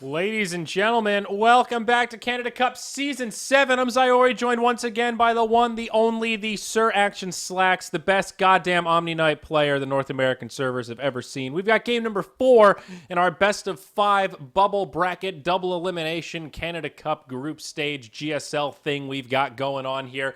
Ladies and gentlemen, welcome back to Canada Cup Season 7. I'm Zyori, joined once again by the one, the only, the Sir Action Slacks, the best goddamn Omni-Knight player the North American servers have ever seen. We've got game number 4 in our best of 5 bubble bracket, double elimination, Canada Cup group stage GSL thing we've got going on here.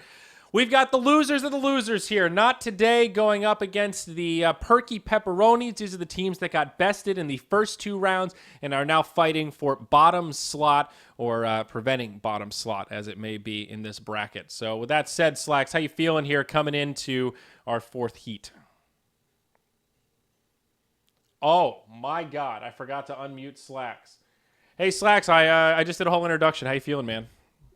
We've got the losers of the losers here. Not today, going up against the Perky Pepperonis. These are the teams that got bested in the first 2 rounds and are now fighting for bottom slot or preventing bottom slot, as it may be in this bracket. So with that said, Slacks, how you feeling here coming into our 4th heat? Oh, my God. I forgot to unmute Slacks. Hey, Slacks, I just did a whole introduction. How you feeling, man?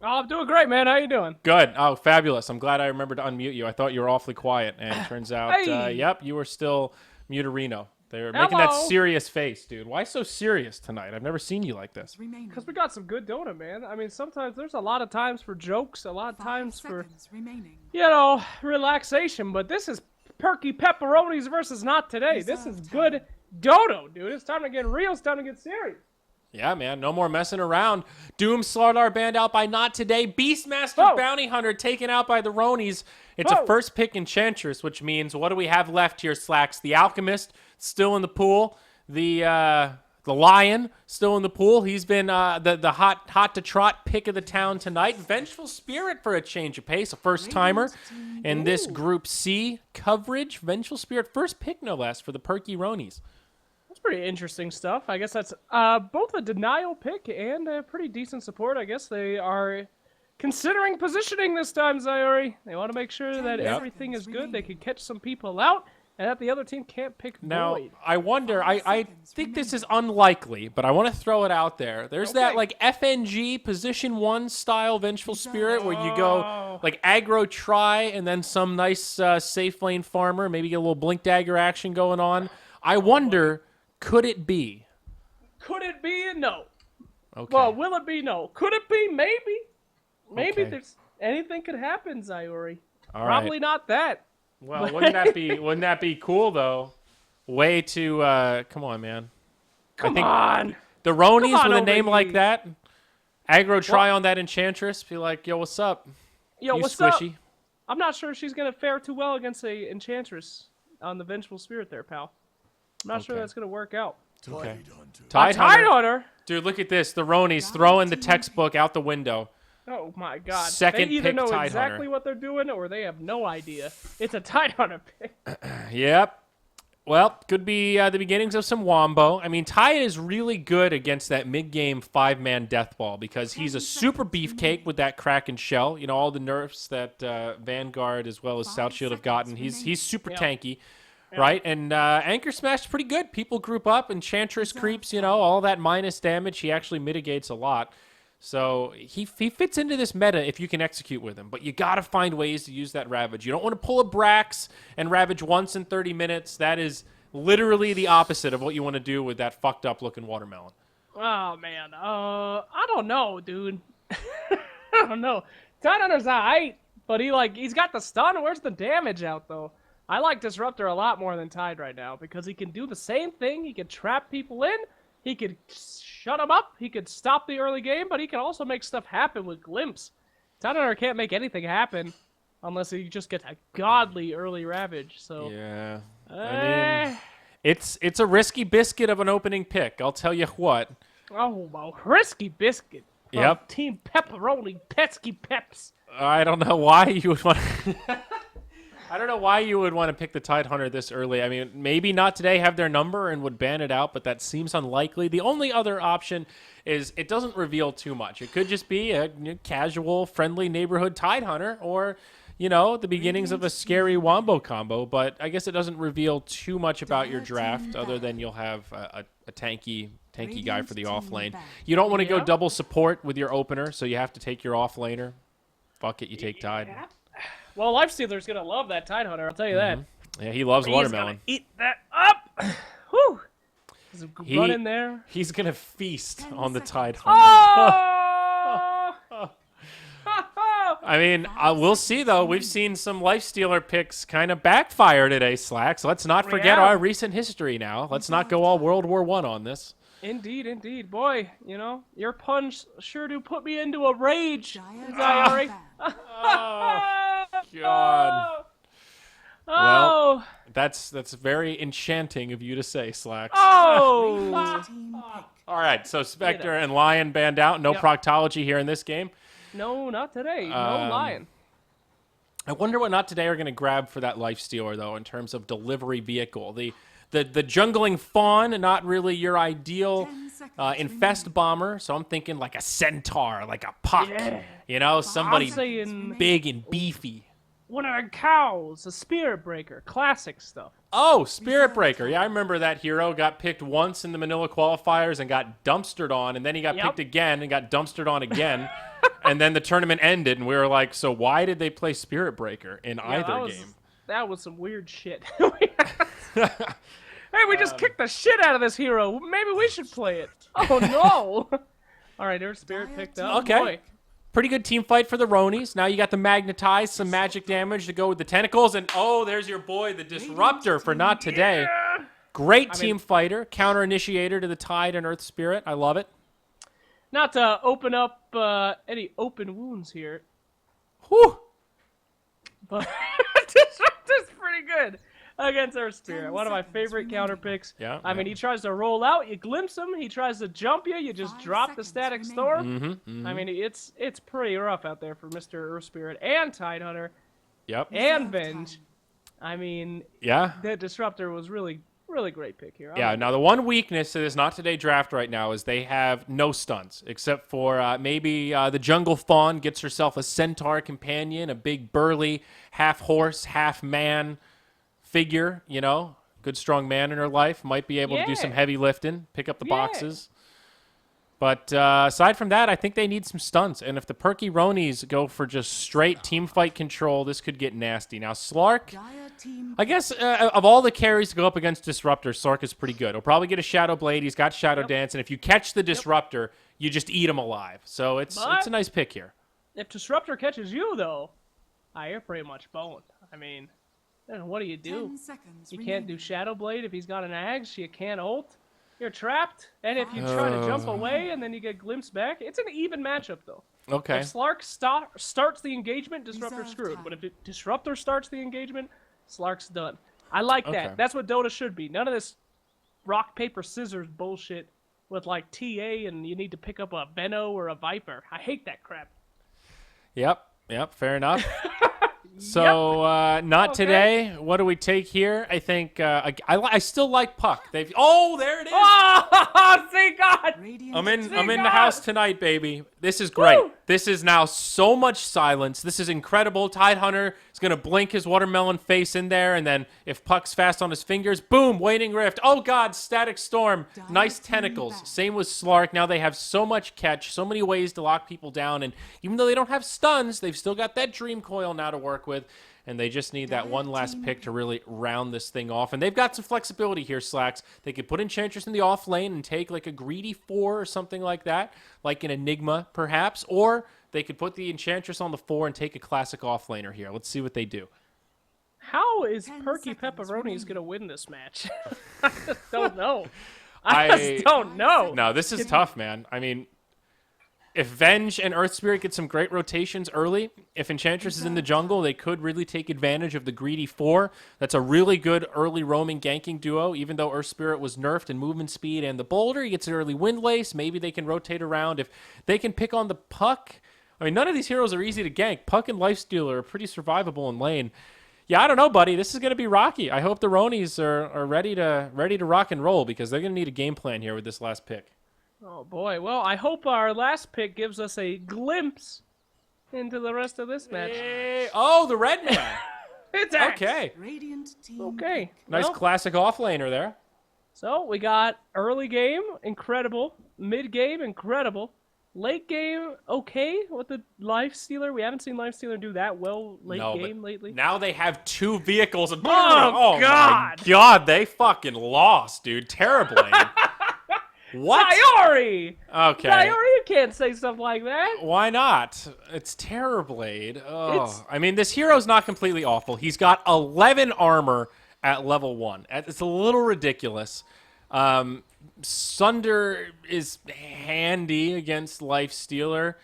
Oh, I'm doing great, man. How you doing? Good. Oh, fabulous. I'm glad I remembered to unmute you. I thought you were awfully quiet, and it turns out, Hey. yep, you were still muterino. They were making that serious face, dude. Why so serious tonight? I've never seen you like this. Because we got some good donut, man. I mean, sometimes there's a lot of times for jokes, a lot of times for, relaxation. But this is Perky Pepperonis versus Not Today. This is good dodo, dude. It's time to get real. It's time to get serious. Yeah, man. No more messing around. Doom Slardar banned out by Not Today. Beastmaster Bounty Hunter taken out by the Ronies. It's a first pick Enchantress, which means what do we have left here, Slacks? The Alchemist still in the pool. The Lion still in the pool. He's been the hot to trot pick of the town tonight. Vengeful Spirit for a change of pace, a first timer in this Group C coverage. Vengeful Spirit first pick no less for the Perky Ronies. That's pretty interesting stuff. I guess that's both a denial pick and a pretty decent support. I guess they are considering positioning this time, Zyori. They want to make sure that everything is good. They can catch some people out, and that the other team can't pick Now, Void. I wonder, I think this is unlikely, but I want to throw it out there. There's that, like, FNG Position 1 style Vengeful Spirit where you go, like, aggro try and then some nice safe lane farmer, maybe get a little Blink Dagger action going on. I wonder... Could it be? Could it be? No. Okay. Well, will it be? No. Could it be? Maybe. Maybe Okay. there's anything could happen, Zyori. All Probably right. not that. Well, wouldn't that be cool though? Way to come on, man. Come on. The Ronies Come on with a over name like here. that, aggro try on that Enchantress, be like, yo, what's up? Yo, You what's squishy. up? I'm not sure she's gonna fare too well against a Enchantress on the Vengeful Spirit there, pal. I'm not sure Okay. that's gonna work out. Okay. Tide Hunter. Dude, look at this. The Ronies throwing the textbook out the window. Oh my God! Second they either pick know Tide exactly Hunter. what they're doing, or they have no idea. It's a Tide Hunter pick. Yep. Well, could be the beginnings of some wombo. I mean, Tide is really good against that mid-game 5-man death ball because he's a super beefcake with that Kraken shell. You know, all the nerfs that Vanguard as well as South Shield have gotten. He's super tanky, right? And Anchor Smash is pretty good. People group up. Enchantress creeps, you know, all that minus damage. He actually mitigates a lot. So he fits into this meta if you can execute with him. But you got to find ways to use that Ravage. You don't want to pull a Brax and Ravage once in 30 minutes. That is literally the opposite of what you want to do with that fucked up looking watermelon. Oh man, I don't know, dude. I don't know. Tide Hunter's alright, but he's got the stun. Where's the damage out though? I like Disruptor a lot more than Tide right now because he can do the same thing. He can trap people in. He could shut them up. He could stop the early game, but he can also make stuff happen with Glimpse. Tide Hunter can't make anything happen unless he just gets a godly early Ravage. So Yeah. I mean, it's a risky biscuit of an opening pick. I'll tell you what. oh, well, risky biscuit. From Yep. Team Pepperoni, Pesky Peps. I don't know why you would want I don't know why you would want to pick the Tide Hunter this early. I mean, maybe Not Today have their number and would ban it out, but that seems unlikely. The only other option is it doesn't reveal too much. It could just be a casual, friendly neighborhood Tide Hunter or, you know, the beginnings of a scary Wombo combo, but I guess it doesn't reveal too much about your draft other than you'll have a tanky guy for the off lane. You don't want to go double support with your opener, so you have to take your off laner. Fuck it, you take Tide. Well, Lifestealer's gonna love that Tide Hunter, I'll tell you that. Yeah, he loves He's watermelon. gonna eat that up! Whew! Just run in there. He's going to feast on the Tide Hunter. Oh! I mean, we'll see, though. We've seen some Lifestealer picks kind of backfire today, Slacks. Let's not forget our recent history now. Let's not go all World War I on this. Indeed, indeed. Boy, you know, your puns sure do put me into a rage, Zayori. Oh, God. Oh. Well, that's very enchanting of you to say, Slacks. Oh. All right, so Spectre and Lion banned out. No proctology here in this game. No, not today. No Lion. I wonder what Not Today are going to grab for that Lifestealer, though, in terms of delivery vehicle. The jungling fawn, not really your ideal infest bomber, so I'm thinking like a centaur, like a puck. Yeah. You know, somebody I'm saying big and beefy. one of the cows, a spirit breaker, classic stuff. Oh, Spirit Breaker. Yeah, I remember that hero got picked once in the Manila qualifiers and got dumpstered on, and then he got picked again and got dumpstered on again. And then the tournament ended, and we were like, so why did they play Spirit Breaker in either game? That was some weird shit. Hey, we just kicked the shit out of this hero. Maybe we should play it. Oh, no. All right, there's Spirit picked up. Okay. Boy. Pretty good team fight for the Ronies. Now you got the Magnetize, some magic damage to go with the tentacles, and oh, there's your boy, the Disruptor for Not Today. Yeah. Great team fighter, counter initiator to the Tide and Earth Spirit. I love it. Not to open up any open wounds here, Whew. but Disruptor's pretty good against Earth Spirit. One of my favorite counter picks. Yeah, I mean, he tries to roll out, you glimpse him. He tries to jump you, you just drop the Static Storm. I mean, it's pretty rough out there for Mr. Earth Spirit and Tidehunter. Yep. And Venge. I mean, Yeah. that Disruptor was really great pick here. Yeah, now the one weakness to this Not Today draft right now is they have no stuns, except for maybe the Jungle Fawn gets herself a Centaur companion, a big burly, half horse, half man figure, you know, good strong man in her life, might be able to do some heavy lifting, pick up the boxes. But aside from that, I think they need some stunts. And if the Perky Ronies go for just straight team fight control, this could get nasty. Now, Slark, I guess of all the carries to go up against Disruptor, Slark is pretty good. He'll probably get a Shadow Blade. He's got Shadow Dance. And if you catch the Disruptor, you just eat him alive. So it's a nice pick here. If Disruptor catches you, though, you're pretty much boned. I mean, what do? You can't do Shadow Blade if he's got an Axe. You can't ult. You're trapped. And if you try to jump away and then you get glimpsed back, it's an even matchup, though. Okay. If Slark starts the engagement, Disruptor's screwed. But if Disruptor starts the engagement, Slark's done. I like that. That's what Dota should be. None of this rock, paper, scissors bullshit with, like, TA and you need to pick up a Venno or a Viper. I hate that crap. Yep, fair enough. So, Not Today. What do we take here? I think I still like Puck. There it is. Oh, thank God! I'm in the house tonight, baby. This is great. Woo! This is now so much silence. This is incredible. Tidehunter is gonna blink his watermelon face in there, and then if Puck's fast on his fingers, boom, Waning Rift. Oh God, Static Storm. Nice tentacles. Same with Slark. Now they have so much catch, so many ways to lock people down, and even though they don't have stuns, they've still got that Dream Coil now to work with. And they just need that one last pick to really round this thing off. And they've got some flexibility here, Slacks. They could put Enchantress in the off lane and take like a greedy 4 or something like that, like an Enigma perhaps. Or they could put the Enchantress on the 4 and take a classic offlaner here. Let's see what they do. How is Perky Pepperonis going to win this match? I just don't know. I just don't know. No, this is tough, man. I mean, if Venge and Earth Spirit get some great rotations early, if Enchantress is in the jungle, they could really take advantage of the greedy 4. That's a really good early roaming ganking duo, even though Earth Spirit was nerfed in movement speed and the boulder. He gets an early Windlace. Maybe they can rotate around. If they can pick on the Puck, I mean, none of these heroes are easy to gank. Puck and Lifestealer are pretty survivable in lane. Yeah, I don't know, buddy. This is going to be rocky. I hope the Ronies are ready to rock and roll because they're going to need a game plan here with this last pick. Oh, boy. Well, I hope our last pick gives us a glimpse into the rest of this match. Hey. Oh, the red man. It's Axe. Okay. Okay. Nice classic offlaner there. So, we got early game, incredible. Mid game, incredible. Late game, okay with the Lifestealer. We haven't seen Lifestealer do that well game lately. Now they have 2 vehicles. And oh, God. My God, they fucking lost, dude. Terribly. What? Sayori! Okay. Sayori, you can't say stuff like that. Why not? It's Terrorblade. Oh, I mean, this hero's not completely awful. He's got 11 armor at level 1. It's a little ridiculous. Sunder is handy against Lifestealer.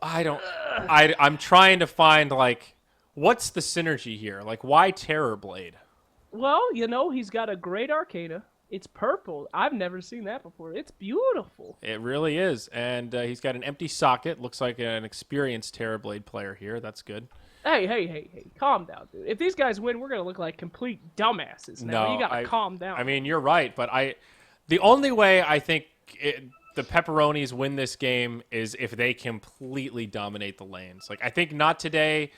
I'm trying to find, like, what's the synergy here? Like, why Terrorblade? Well, he's got a great Arcana. It's purple. I've never seen that before. It's beautiful. It really is. And he's got an empty socket. Looks like an experienced Terrorblade player here. That's good. Hey. Calm down, dude. If these guys win, we're going to look like complete dumbasses now. No, You got to calm down. I mean, you're right. But the only way I think the Pepperonis win this game is if they completely dominate the lanes. Like, I think Not Today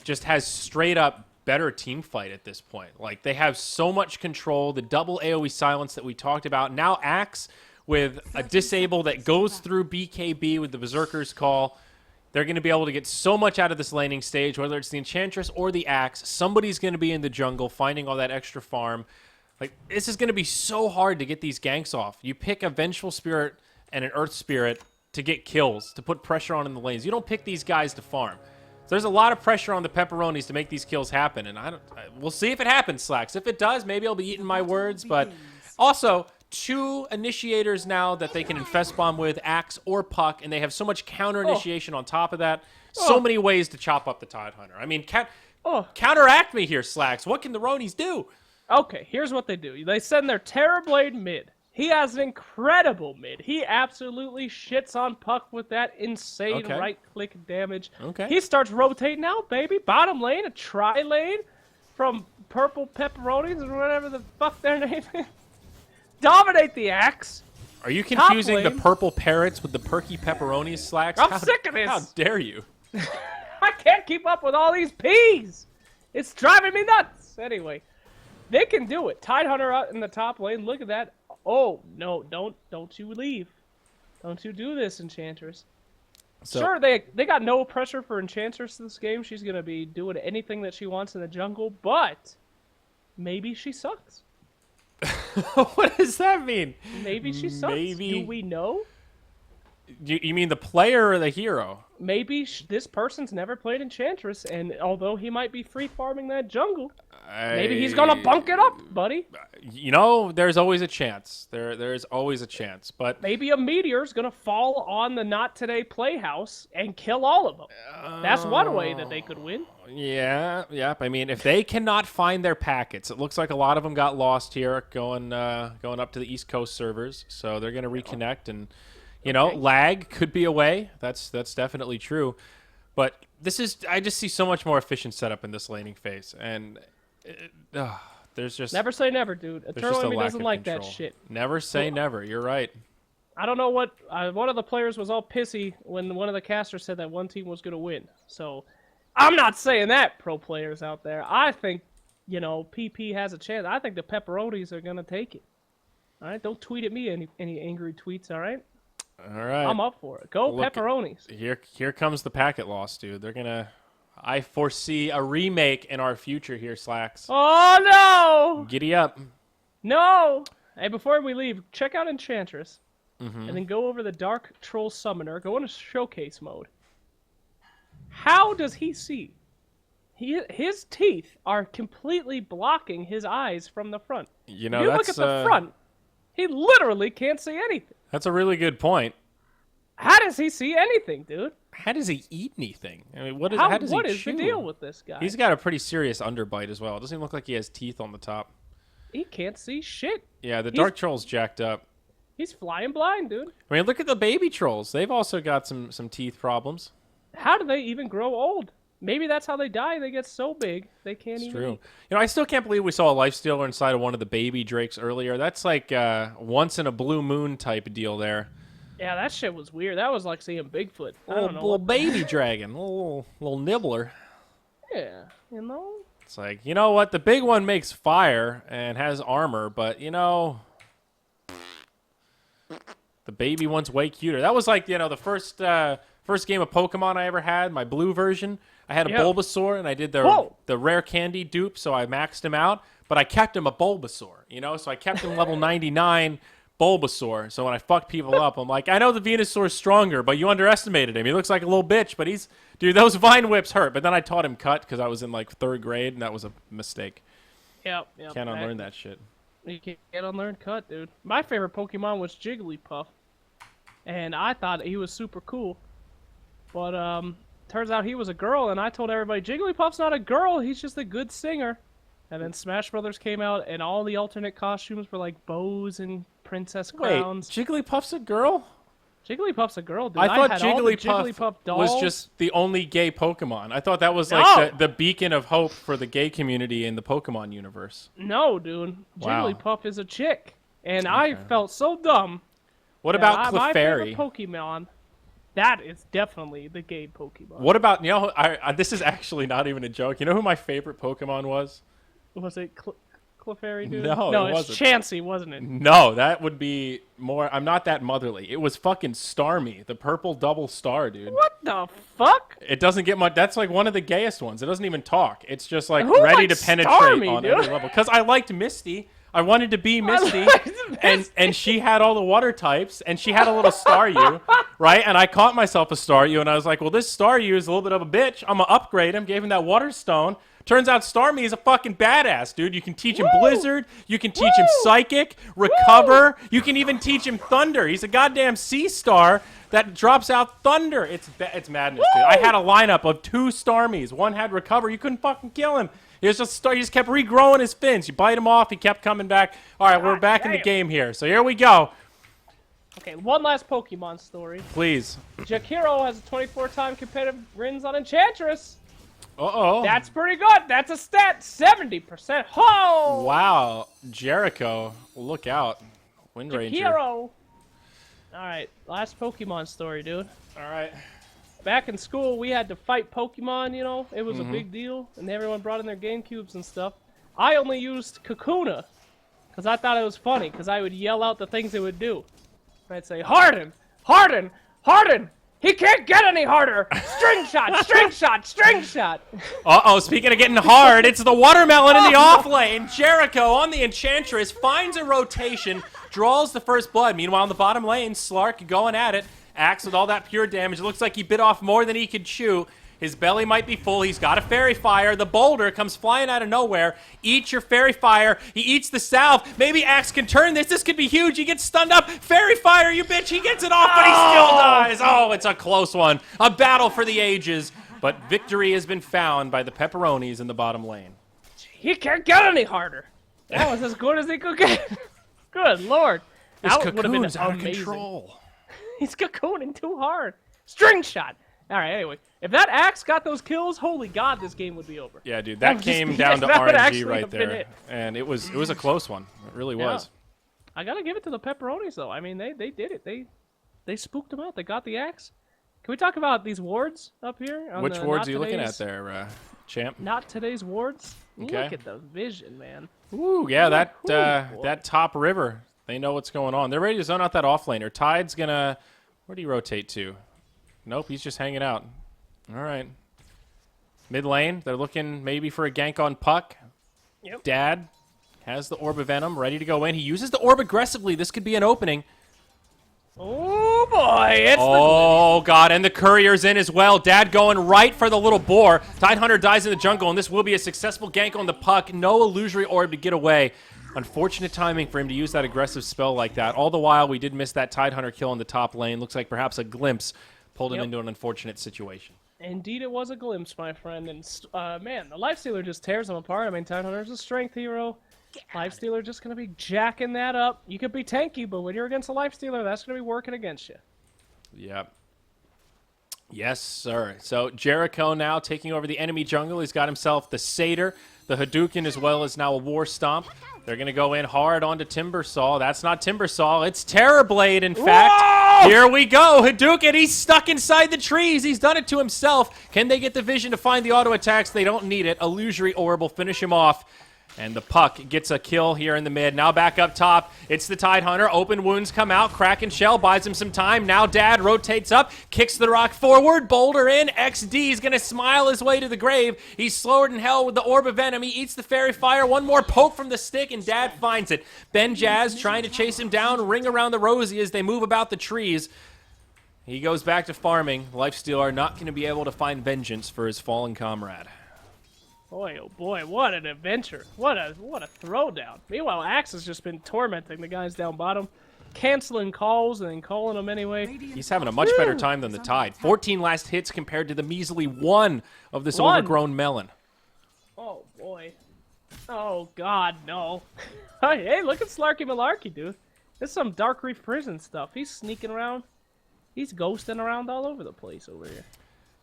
just has straight up better team fight at this point. Like, they have so much control, the double AoE silence that we talked about. Now Axe with a disable that goes through BKB with the Berserker's Call. They're going to be able to get so much out of this laning stage, whether it's the Enchantress or the Axe. Somebody's going to be in the jungle finding all that extra farm. Like, this is going to be so hard to get these ganks off. You pick a Vengeful Spirit and an Earth Spirit to get kills, to put pressure on in the lanes. You don't pick these guys to farm. There's a lot of pressure on the Pepperonis to make these kills happen, and we'll see if it happens, Slacks. If it does, maybe I'll be eating my words, but also 2 initiators now that they can infest bomb with, Axe or Puck, and they have so much counter initiation on top of that. So many ways to chop up the Tidehunter. I mean, counteract me here, Slacks. What can the Ronies do? Okay, here's what they do. They send their Terrorblade mid. He has an incredible mid. He absolutely shits on Puck with that insane right-click damage. Okay. He starts rotating out, baby. Bottom lane, a tri-lane from Purple Pepperonis or whatever the fuck their name is. Dominate the Axe. Are you confusing the Purple Parrots with the Perky Pepperonis, Slacks? I'm sick of this. How dare you? I can't keep up with all these P's. It's driving me nuts. Anyway, they can do it. Tidehunter out in the top lane. Look at that. Oh, no, don't you leave. Don't you do this, Enchantress. So, sure, they got no pressure for Enchantress this game. She's going to be doing anything that she wants in the jungle, but maybe she sucks. What does that mean? Maybe she sucks. Do we know? You mean the player or the hero? Maybe this person's never played Enchantress, and although he might be free farming that jungle, maybe he's gonna bunk it up, buddy. There's always a chance. There's always a chance, but maybe a meteor's gonna fall on the Not Today Playhouse and kill all of them. That's one way that they could win. Yeah. I mean, if they cannot find their packets, it looks like a lot of them got lost here going up to the East Coast servers, so they're gonna reconnect and. Lag could be a way. That's definitely true. But I just see so much more efficient setup in this laning phase. And there's just... Never say never, dude. Eternal Enemy doesn't like that shit. Never say never. You're right. I don't know what... one of the players was all pissy when one of the casters said that one team was going to win. So, I'm not saying that, pro players out there. I think, PP has a chance. I think the Pepperonis are going to take it. All right? Don't tweet at me any angry tweets, all right? All right. I'm up for it. Go Pepperonis. Here comes the packet loss, dude. They're gonna. I foresee a remake in our future here, Slacks. Oh no! Giddy up. No. Hey, before we leave, check out Enchantress, and then go over the Dark Troll Summoner. Go into Showcase mode. How does he see? His teeth are completely blocking his eyes from the front. If you look at the front, he literally can't see anything. That's a really good point. How does he see anything, dude? How does he eat anything? I mean, what is the deal with this guy? He's got a pretty serious underbite as well. It doesn't even look like he has teeth on the top. He can't see shit. Yeah, the Dark Troll's jacked up. He's flying blind, dude. I mean, look at the baby trolls. They've also got some teeth problems. How do they even grow old? Maybe that's how they die. They get so big they can't even true. eat. I still can't believe we saw a Lifestealer inside of one of the baby drakes earlier. That's like once in a blue moon type deal there. Yeah, that shit was weird. That was like seeing Bigfoot. Little baby dragon, little nibbler. Yeah, It's like, you know what? The big one makes fire and has armor, but the baby one's way cuter. That was like the first game of Pokemon I ever had, my blue version. I had a Bulbasaur, and I did the rare candy dupe, so I maxed him out. But I kept him a Bulbasaur, so I kept him level 99. Bulbasaur. So when I fuck people up, I'm like, I know the Venusaur's stronger, but you underestimated him. He looks like a little bitch, but he's... Dude, those vine whips hurt. But then I taught him cut because I was in, like, 3rd grade, and that was a mistake. Yep. Can't unlearn that shit. You can't unlearn cut, dude. My favorite Pokemon was Jigglypuff. And I thought he was super cool. But, turns out he was a girl, and I told everybody, Jigglypuff's not a girl, he's just a good singer. And then Smash Brothers came out, and all the alternate costumes were like bows and princess crowns. Wait, Jigglypuff's a girl? Jigglypuff's a girl, dude. I thought had all the Jigglypuff dolls. was just the only gay Pokemon. I thought that was like the beacon of hope for the gay community in the Pokemon universe. No, dude. Wow. Jigglypuff is a chick. And I felt so dumb. What about Clefairy? My favorite Pokemon, that is definitely the gay Pokemon. What about, you know, this is actually not even a joke. You know who my favorite Pokemon was? Was it Clefairy, dude? No, it it's wasn't. Chansey, wasn't it? No, that would be more... I'm not that motherly. It was fucking Starmie, the purple double star, dude. What the fuck? It doesn't get much... That's like one of the gayest ones. It doesn't even talk. It's just like Who ready to likes penetrate Starmie, on dude? every level. Because I liked Misty. I wanted to be Misty, and she had all the water types, and she had a little Staryu, right? And I caught myself a Staryu, and I was like, well, this Staryu is a little bit of a bitch. I'm going to upgrade him, gave him that water stone. Turns out Starmie is a fucking badass, dude. You can teach him Blizzard. You can teach him Psychic, Recover. You can even teach him Thunder. He's a goddamn sea star that drops out Thunder. It's madness, dude. I had a lineup of 2 Starmies. One had Recover. You couldn't fucking kill him. He just kept regrowing his fins. You bite him off, he kept coming back. All right, we're back in the game here. So here we go. Okay, one last Pokemon story. Please. Jakiro has a 24-time competitive wins on Enchantress. Uh-oh. That's pretty good. That's a stat. 70%. Ho! Wow. Jericho. Look out. Wind Ranger. Jakiro. All right, last Pokemon story, dude. All right. Back in school, we had to fight Pokemon, you know? It was a big deal, and everyone brought in their GameCubes and stuff. I only used Kakuna, because I thought it was funny, because I would yell out the things it would do. I'd say, Harden! Harden! Harden! He can't get any harder! String shot! String shot! String shot! Uh-oh, speaking of getting hard, it's the watermelon in the off lane. Jericho on the Enchantress finds a rotation, draws the first blood. Meanwhile, in the bottom lane, Slark going at it. Axe with all that pure damage. It looks like he bit off more than he could chew. His belly might be full. He's got a Fairy Fire. The boulder comes flying out of nowhere. Eat your Fairy Fire. He eats the salve. Maybe Axe can turn this. This could be huge. He gets stunned up. Fairy Fire, you bitch. He gets it off, but he still dies. Oh, it's a close one. A battle for the ages. But victory has been found by the Pepperonis in the bottom lane. He can't get any harder. That was as good as he could get. Good lord. This That would have been cocoon's out of amazing. control. He's cocooning too hard. String shot. All right, anyway. If that Axe got those kills, holy God, this game would be over. Yeah, dude, that came down to RNG right there. And it was a close one. It really was. I got to give it to the Pepperonis, though. I mean, they did it. They spooked him out. They got the Axe. Can we talk about these wards up here? Which wards are you looking at there, champ? Not today's wards. Okay. Look at the vision, man. Ooh, yeah, that top river. They know what's going on. They're ready to zone out that offlaner. Tide's gonna... Where'd he rotate to? Nope, he's just hanging out. All right. Mid lane, they're looking maybe for a gank on Puck. Yep. Dad has the Orb of Venom ready to go in. He uses the Orb aggressively. This could be an opening. Oh, boy. It's Oh, God, and the Courier's in as well. Dad going right for the little boar. Tidehunter dies in the jungle, and this will be a successful gank on the Puck. No illusory orb to get away. Unfortunate timing for him to use that aggressive spell like that. All the while, we did miss that Tidehunter kill in the top lane. Looks like perhaps a glimpse pulled him into an unfortunate situation. Indeed, it was a glimpse, my friend. And, man, the Lifestealer just tears him apart. I mean, Tidehunter's a strength hero. Lifestealer just going to be jacking that up. You could be tanky, but when you're against a Lifestealer, that's going to be working against you. Yep. Yes, sir. So Jericho now taking over the enemy jungle. He's got himself the Satyr, the Hadouken, as well as now a War Stomp. They're going to go in hard onto Timbersaw. That's not Timbersaw. It's Terrorblade, in fact. Whoa! Here we go. Hadouken, he's stuck inside the trees. He's done it to himself. Can they get the vision to find the auto attacks? They don't need it. Illusory Orb will finish him off. And the Puck gets a kill here in the mid. Now back up top. It's the Tidehunter. Open wounds come out. Kraken Shell buys him some time. Now Dad rotates up, kicks the rock forward. Boulder in. XD is going to smile his way to the grave. He's slower than hell with the Orb of Venom. He eats the Fairy Fire. One more poke from the stick, and Dad finds it. Ben Jazz trying to chase him down. Ring around the rosy as they move about the trees. He goes back to farming. Lifestealer not going to be able to find vengeance for his fallen comrade. Boy, oh boy, what an adventure. What a throwdown. Meanwhile, Axe has just been tormenting the guys down bottom, canceling calls and then calling them anyway. He's having a much better time than the Tide. 14 last hits compared to the measly 1 of this overgrown melon. Oh, boy. Oh, God, no. Hey, look at Slarky Malarkey, dude. This is some Dark Reef Prison stuff. He's sneaking around. He's ghosting around all over the place over here.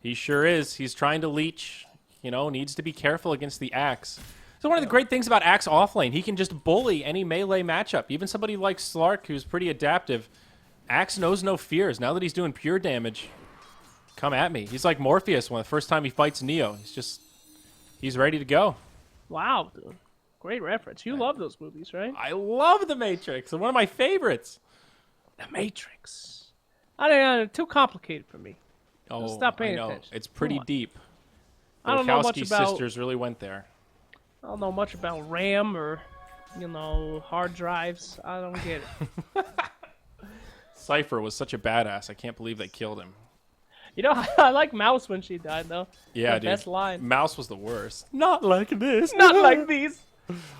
He sure is. He's trying to leech. You know, needs to be careful against the Axe. So one of the great things about Axe offlane, he can just bully any melee matchup. Even somebody like Slark, who's pretty adaptive. Axe knows no fears. Now that he's doing pure damage, come at me. He's like Morpheus when the first time he fights Neo. He's ready to go. Wow, dude. Great reference. You love those movies, right? I love The Matrix. It's one of my favorites. The Matrix. I don't know, too complicated for me. Oh, stop paying I know. attention. It's pretty deep. I don't know much Wachowski about. sisters really went there. I don't know much about RAM or, hard drives. I don't get it. Cypher was such a badass. I can't believe they killed him. I like Mouse when she died, though. Yeah, the dude. Best line. Mouse was the worst. Not like this. Not like these.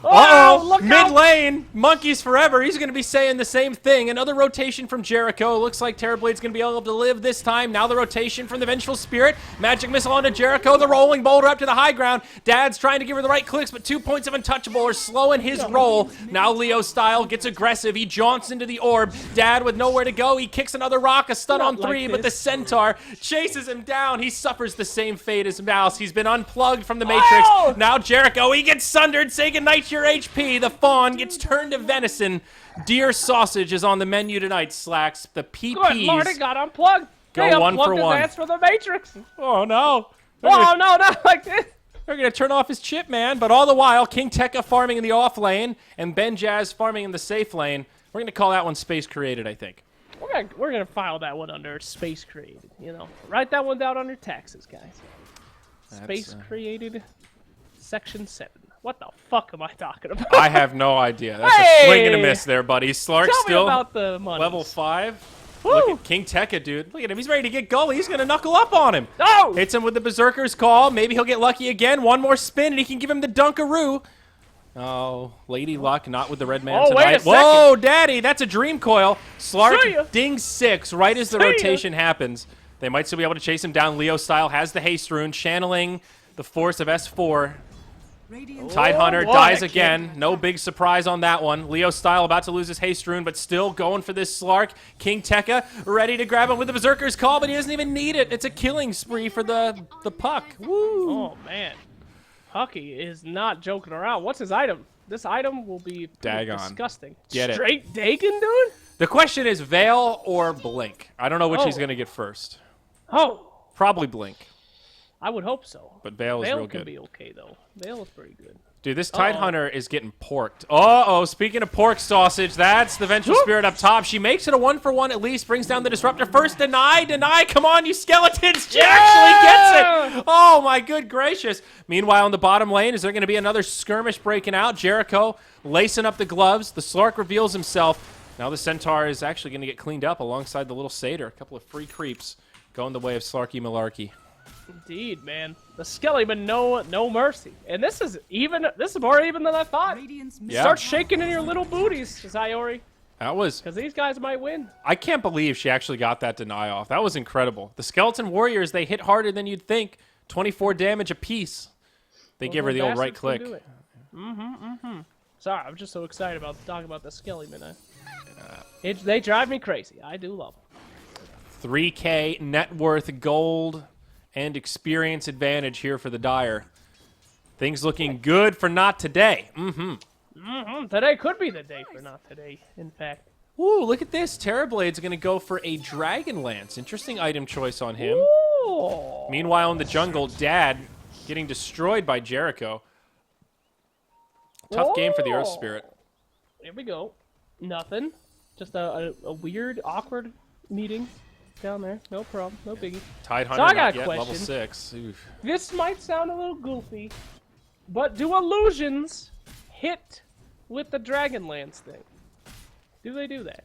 Uh-oh, look mid out. lane, Monkeys Forever. He's going to be saying the same thing. Another rotation from Jericho. Looks like Terrorblade's going to be able to live this time. Now the rotation from the Vengeful Spirit. Magic Missile onto Jericho. The rolling boulder up to the high ground. Dad's trying to give her the right clicks, but 2 points of Untouchable are slowing his roll. Now Leo Style gets aggressive. He jaunts into the orb. Dad with nowhere to go. He kicks another rock, a stun on 3, like but the this. Centaur chases him down. He suffers the same fate as Mouse. He's been unplugged from the Matrix. Oh! Now Jericho, he gets sundered. Say goodnight to your HP. The Fawn gets turned to venison. Deer sausage is on the menu tonight, Slacks. The Good Lord, it PPs got unplugged. go They 1 for unplugged 1. his ass for the Matrix. Oh, no. Oh, no, not like this. They're going to turn off his chip, man. But all the while, King Tekka farming in the off lane and Ben Jazz farming in the safe lane. We're going to call that one Space Created, I think. We're gonna file that one under Space Created. Write that one down under taxes, guys. Space Created, Section 7. What the fuck am I talking about? I have no idea. That's Hey! a swing and a miss there, buddy. Slark Tell still me about the money. level 5. Woo! Look at King Tekka, dude. Look at him. He's ready to get gully. He's going to knuckle up on him. No! Hits him with the Berserker's Call. Maybe he'll get lucky again. One more spin, and he can give him the Dunkaroo. Oh, Lady Luck, not with the red man Oh, tonight. wait a second. Whoa, Daddy, that's a Dream Coil. See ya. Slark dings 6 right as the See ya. rotation happens. They might still be able to chase him down. Leo Style has the Haste Rune, channeling the force of S4. Tidehunter boy, dies that kid. again. No big surprise on that one. Leo Style about to lose his Haste Rune, but still going for this Slark. King Tekka ready to grab him with the Berserker's Call, but he doesn't even need it. It's a killing spree for the Puck. Woo! Oh man, Pucky is not joking around. What's his item? This item will be Dagon. disgusting. Get it. Straight Dagon, dude? The question is Veil or Blink. I don't know which Oh. he's going to get first. Oh, Probably Blink, I would hope so. but Veil is Veil real can good. be okay though. Veil is pretty good. Dude, this Tidehunter is getting porked. Uh-oh, speaking of pork sausage, that's the Vengeful Spirit up top. She makes it a 1-for-1 at least, brings down the Disruptor first. Deny, come on, you skeletons. She actually gets it. Oh, my good gracious. Meanwhile, in the bottom lane, is there going to be another skirmish breaking out? Jericho lacing up the gloves. The Slark reveals himself. Now the Centaur is actually going to get cleaned up alongside the little Satyr. A couple of free creeps going the way of Slarky Malarkey. Indeed, man. The Skellyman, no mercy. And this is more even than I thought. Yeah. Start shaking in your little booties, Zayori, That was... because these guys might win. I can't believe she actually got that deny off. That was incredible. The Skeleton Warriors, they hit harder than you'd think. 24 damage apiece. They give her the old right click. Sorry, I'm just so excited about talking about the Skellyman. They drive me crazy. I do love them. 3K net worth gold and experience advantage here for the Dire. Things looking good for not today. Today could be the day for not today, in fact. Ooh, look at this. Terrorblade's going to go for a Dragon Lance. Interesting item choice on him. Ooh. Meanwhile, in the jungle, Dad getting destroyed by Jericho. Tough game for the Earth Whoa. Spirit. Here we go. Nothing. Just a weird, awkward meeting down there. No problem. No biggie. Tide So Hunter I got not a yet, level question. 6. Oof. This might sound a little goofy, but do illusions hit with the Dragonlance thing? Do they do that?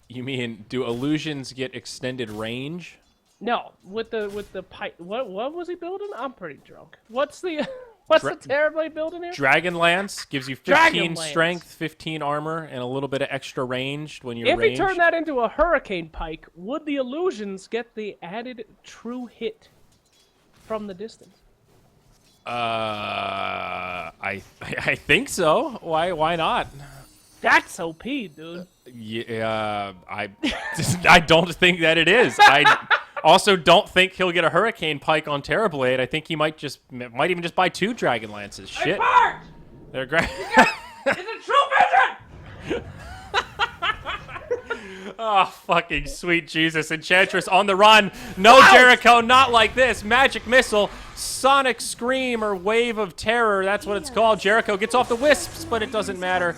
You mean, do illusions get extended range? No, with the pipe. What was he building? I'm pretty drunk. What's the the Terrorblade building here? Dragonlance gives you 15 Dragonlance. strength, 15 armor, and a little bit of extra range when you're If ranged. he turned that into a hurricane pike, would the illusions get the added true hit from the distance? I think so. Why not? That's OP, dude. Yeah, I don't think that it is. I also don't think he'll get a hurricane pike on Terrorblade. I think he might even just buy 2 Dragon Lances. Shit. They're great. It's a true vision! Oh, fucking sweet Jesus. Enchantress on the run. No, Jericho, not like this. Magic Missile, Sonic Scream, or Wave of Terror. That's what it's called. Jericho gets off the wisps, but it doesn't matter.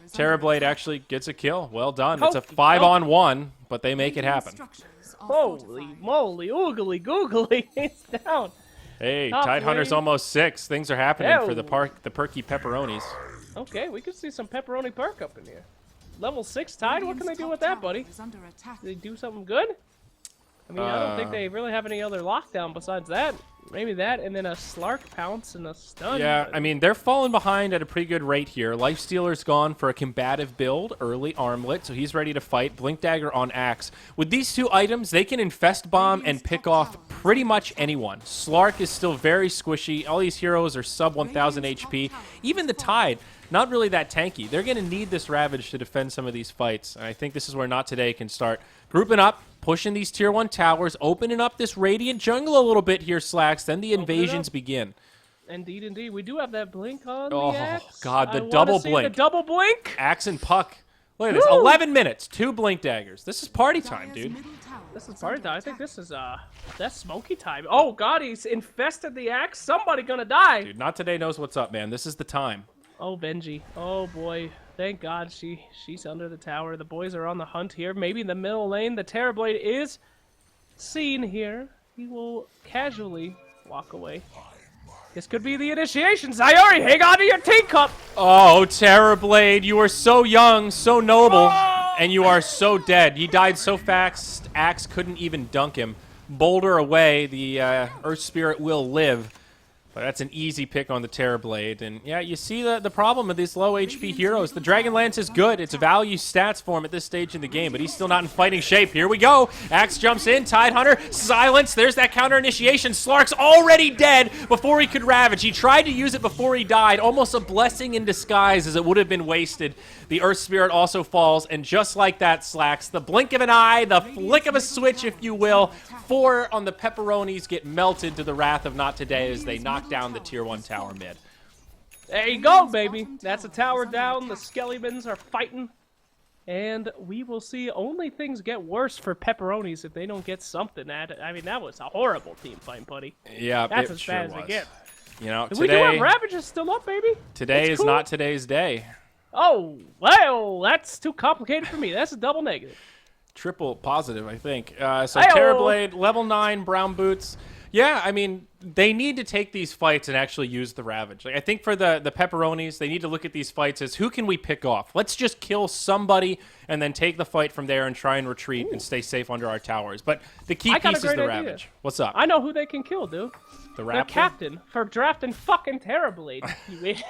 Terrorblade actually gets a kill. Well done. It's a 5-on-1, but they make it happen. Holy moly, oogly googly, it's down. Hey, Top Tidehunter's lane. almost 6. Things are happening for the Ew. Perky Pepperonis. Okay, we could see some pepperoni perk up in here. Level 6 Tide, what can they do with that, buddy? Do they do something good? I mean, I don't think they really have any other lockdown besides that. Maybe that, and then a Slark Pounce and a stun. Yeah, but- I mean, they're falling behind at a pretty good rate here. Lifestealer's gone for a combative build, early armlet, so he's ready to fight. Blink Dagger on Axe. With these 2 items, they can Infest Bomb and pick off pretty much anyone. Slark is still very squishy. All these heroes are sub 1,000 HP. Even the Tide, not really that tanky. They're going to need this Ravage to defend some of these fights, and I think this is where Not Today can start grouping up, pushing these tier 1 towers, opening up this Radiant jungle a little bit here, Slacks. Then the invasions begin. Indeed, indeed. We do have that blink on Oh, the Axe. God, the I wanna double see blink. The double blink. Axe and Puck. Look at this. Woo! 11 minutes, 2 Blink Daggers. This is party time, dude. This is party time. I think this is that's smoky time. Oh God, he's infested the Axe. Somebody gonna die. Dude, Not Today knows what's up, man. This is the time. Oh, Benji. Oh boy. Thank God she's under the tower. The boys are on the hunt here. Maybe in the middle lane. The Terrorblade is seen here. He will casually walk away. This could be the initiation. Zayori, hang on to your teacup. Oh, Terrorblade, you are so young, so noble, and you are so dead. He died so fast, Axe couldn't even dunk him. Boulder away, the Earth Spirit will live. But that's an easy pick on the Terrorblade. And yeah, you see the problem with these low HP heroes. The Dragonlance is good. It's value stats for him at this stage in the game, but he's still not in fighting shape. Here we go. Axe jumps in. Tidehunter, silence. There's that counter initiation. Slark's already dead before he could Ravage. He tried to use it before he died. Almost a blessing in disguise, as it would have been wasted. The Earth Spirit also falls, and just like that, Slacks, the blink of an eye, the flick of a switch, if you will, 4 on the Pepperonis get melted to the wrath of Not Today as they knock down the tier 1 tower mid. There you go, baby. That's a tower down. The Skellimans are fighting. And we will see only things get worse for Pepperonis if they don't get something at it. I mean, that was a horrible team fight, buddy. Yeah, That's it as sure bad as was. it gets. You know, We do have today, Ravages still up, baby. today It's is cool. Not Today's day. Oh, well, that's too complicated for me. That's a double negative. Triple positive, I think. So Ayo. Terrorblade, level 9, brown boots. Yeah, I mean, they need to take these fights and actually use the Ravage. Like, I think for the Pepperonis, they need to look at these fights as who can we pick off? Let's just kill somebody and then take the fight from there and try and retreat and stay safe under our towers. But the key I got a piece is the great idea. Ravage. What's up? I know who they can kill, dude. The Their Raptor? captain for drafting fucking Terrorblade. You idiot.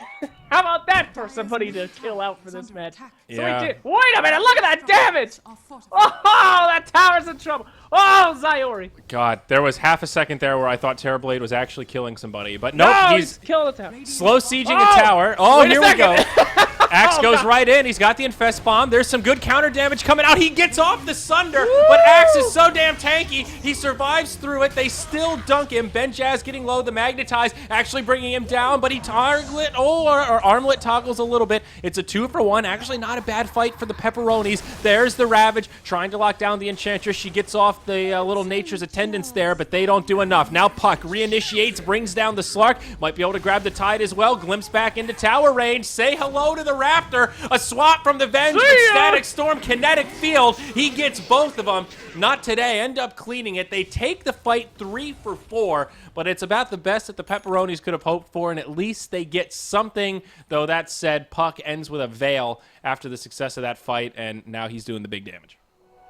How about that for somebody to kill out for this match? Yeah. So he did. Wait a minute, look at that damage! Oh, that tower's in trouble. Oh, Zayori. God, there was half a second there where I thought Terrorblade was actually killing somebody. But nope, No, he's killing the tower. slow sieging Oh, a tower. Oh, wait a here we go. second. Axe goes right in. He's got the Infest Bomb. There's some good counter damage coming out. He gets off the Sunder, but Axe is so damn tanky. He survives through it. They still dunk him. Ben Jazz getting low. The Magnetize actually bringing him down, but he or armlet toggles a little bit. It's a 2-for-1. Actually not a bad fight for the Pepperonis. There's the Ravage trying to lock down the Enchantress. She gets off the little Nature's Attendants there, but they don't do enough. Now Puck reinitiates, brings down the Slark. Might be able to grab the Tide as well. Glimpse back into tower range. Say hello to the Raptor. A swap from the Venge with Static Storm, Kinetic Field. He gets both of them. Not today. End up cleaning it. They take the fight 3-for-4, but it's about the best that the Pepperonis could have hoped for, and at least they get something. Though that said, Puck ends with a Veil after the success of that fight, and now he's doing the big damage.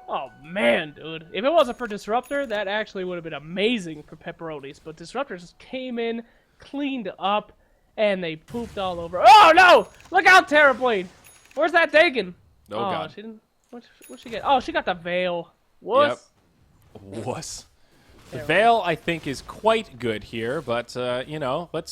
Oh, man, dude. If it wasn't for Disruptor, that actually would have been amazing for Pepperonis. But Disruptor just came in, cleaned up, and they pooped all over. Oh, no! Look out, Terrorblade! Where's that Dagon? Oh, God. She didn't... What'd she get? Oh, she got the Veil. Wuss. Yep. Wuss. The Veil, I think, is quite good here, but, you know, but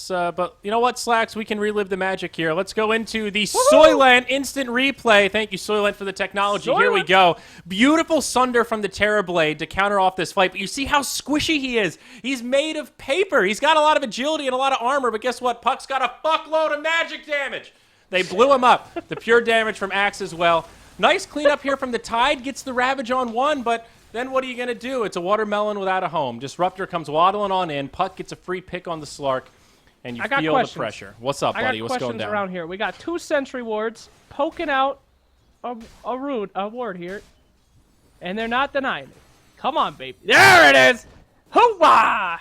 you know what, Slacks? We can relive the magic here. Let's go into the Soylent instant replay. Thank you, Soylent, for the technology. Here we go. Beautiful Sunder from the Terrorblade to counter off this fight, but you see how squishy he is. He's made of paper. He's got a lot of agility and a lot of armor, but guess what? Puck's got a fuckload of magic damage. They blew him up. The pure damage from Axe as well. Nice cleanup here from the Tide. Gets the Ravage on one, but... then what are you going to do? It's a watermelon without a home. Disruptor comes waddling on in. Puck gets a free pick on the Slark, and you feel the pressure. What's up, buddy? What's going down? Around here. We got 2 Sentry Wards poking out a ward here, and they're not denying it. Come on, baby. There it is! Hoo-wah!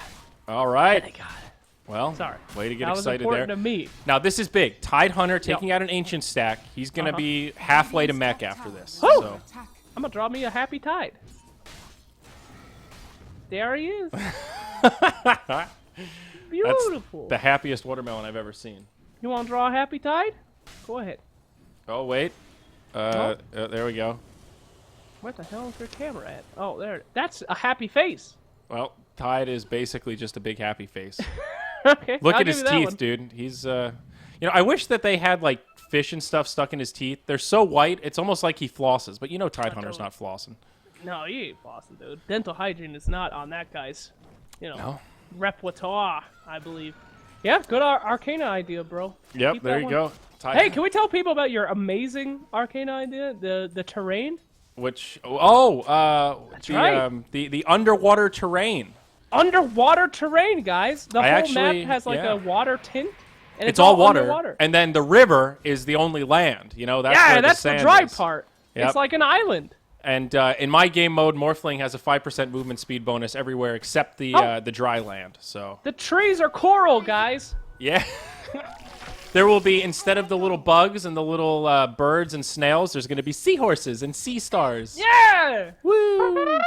All right. They got it. Well, Sorry. Way to get that excited was important there. To me. Now, this is big. Tide Hunter taking out an Ancient stack. He's going to be halfway to mech after this. Oh! So. I'm going to draw me a Happy Tide. There he is. Beautiful. That's the happiest watermelon I've ever seen. You want to draw a Happy Tide? Go ahead. Oh, wait. There we go. Where the hell is your camera at? Oh, there. That's a happy face. Well, Tide is basically just a big happy face. Okay. Look at his teeth, dude. He's, you know, I wish that they had, like, fish and stuff stuck in his teeth. They're so white, it's almost like he flosses. But you know Tide Hunter's not flossing. No, he ain't flossing, dude. Dental hygiene is not on that guy's, you know, repertoire, I believe. Yeah, good Arcana idea, bro. Yep, Keep there you go. Hey, can we tell people about your amazing Arcana idea? The terrain? Which, That's right. The underwater terrain. Underwater terrain, guys. The whole map has like a water tint. And it's all water. And then the river is the only land. You know, that's where that's the dry is. part. Yep. It's like an island. And in my game mode, Morphling has a 5% movement speed bonus everywhere except the dry land. So the trees are coral, guys. Yeah. There will be, instead of the little bugs and the little birds and snails, there's going to be seahorses and sea stars. Yeah! Woo!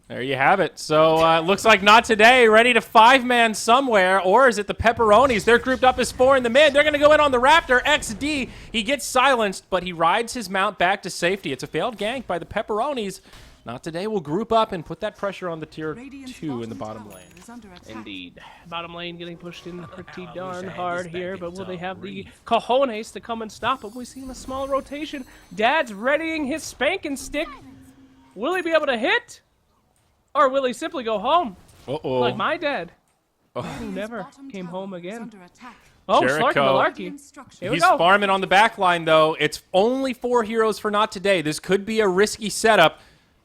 There you have it. So looks like not today. Ready to 5-man somewhere. Or is it the Pepperonis? They're grouped up as 4 in the mid. They're going to go in on the Raptor. XD. He gets silenced, but he rides his mount back to safety. It's a failed gank by the Pepperonis. Not today. We'll group up and put that pressure on the tier 2 in the bottom lane. Indeed. Bottom lane getting pushed in pretty darn hard here, but will they have the cojones to come and stop him? We see him a small rotation. Dad's readying his spanking stick. Will he be able to hit? Or will he simply go home? Uh-oh. Like my dad, who never came home again. Oh, Jericho. Slark and Malarkey. Here we He's go. farming on the back line, though. It's only 4 heroes for not today. This could be a risky setup.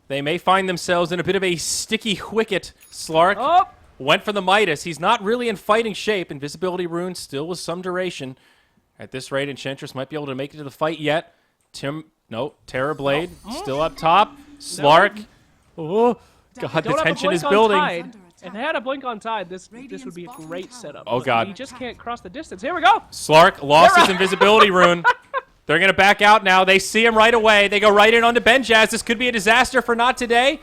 They may find themselves in a bit of a sticky wicket. Slark went for the Midas. He's not really in fighting shape. Invisibility rune still with some duration. At this rate, Enchantress might be able to make it to the fight yet. Terrorblade still up top. Slark. Oh, God, the tension is building. If they had a blink on Tide, this would be a great setup. Oh, God. He just can't cross the distance. Here we go. Slark lost his invisibility rune. They're going to back out now. They see him right away. They go right in onto Ben Jazz. This could be a disaster for not today.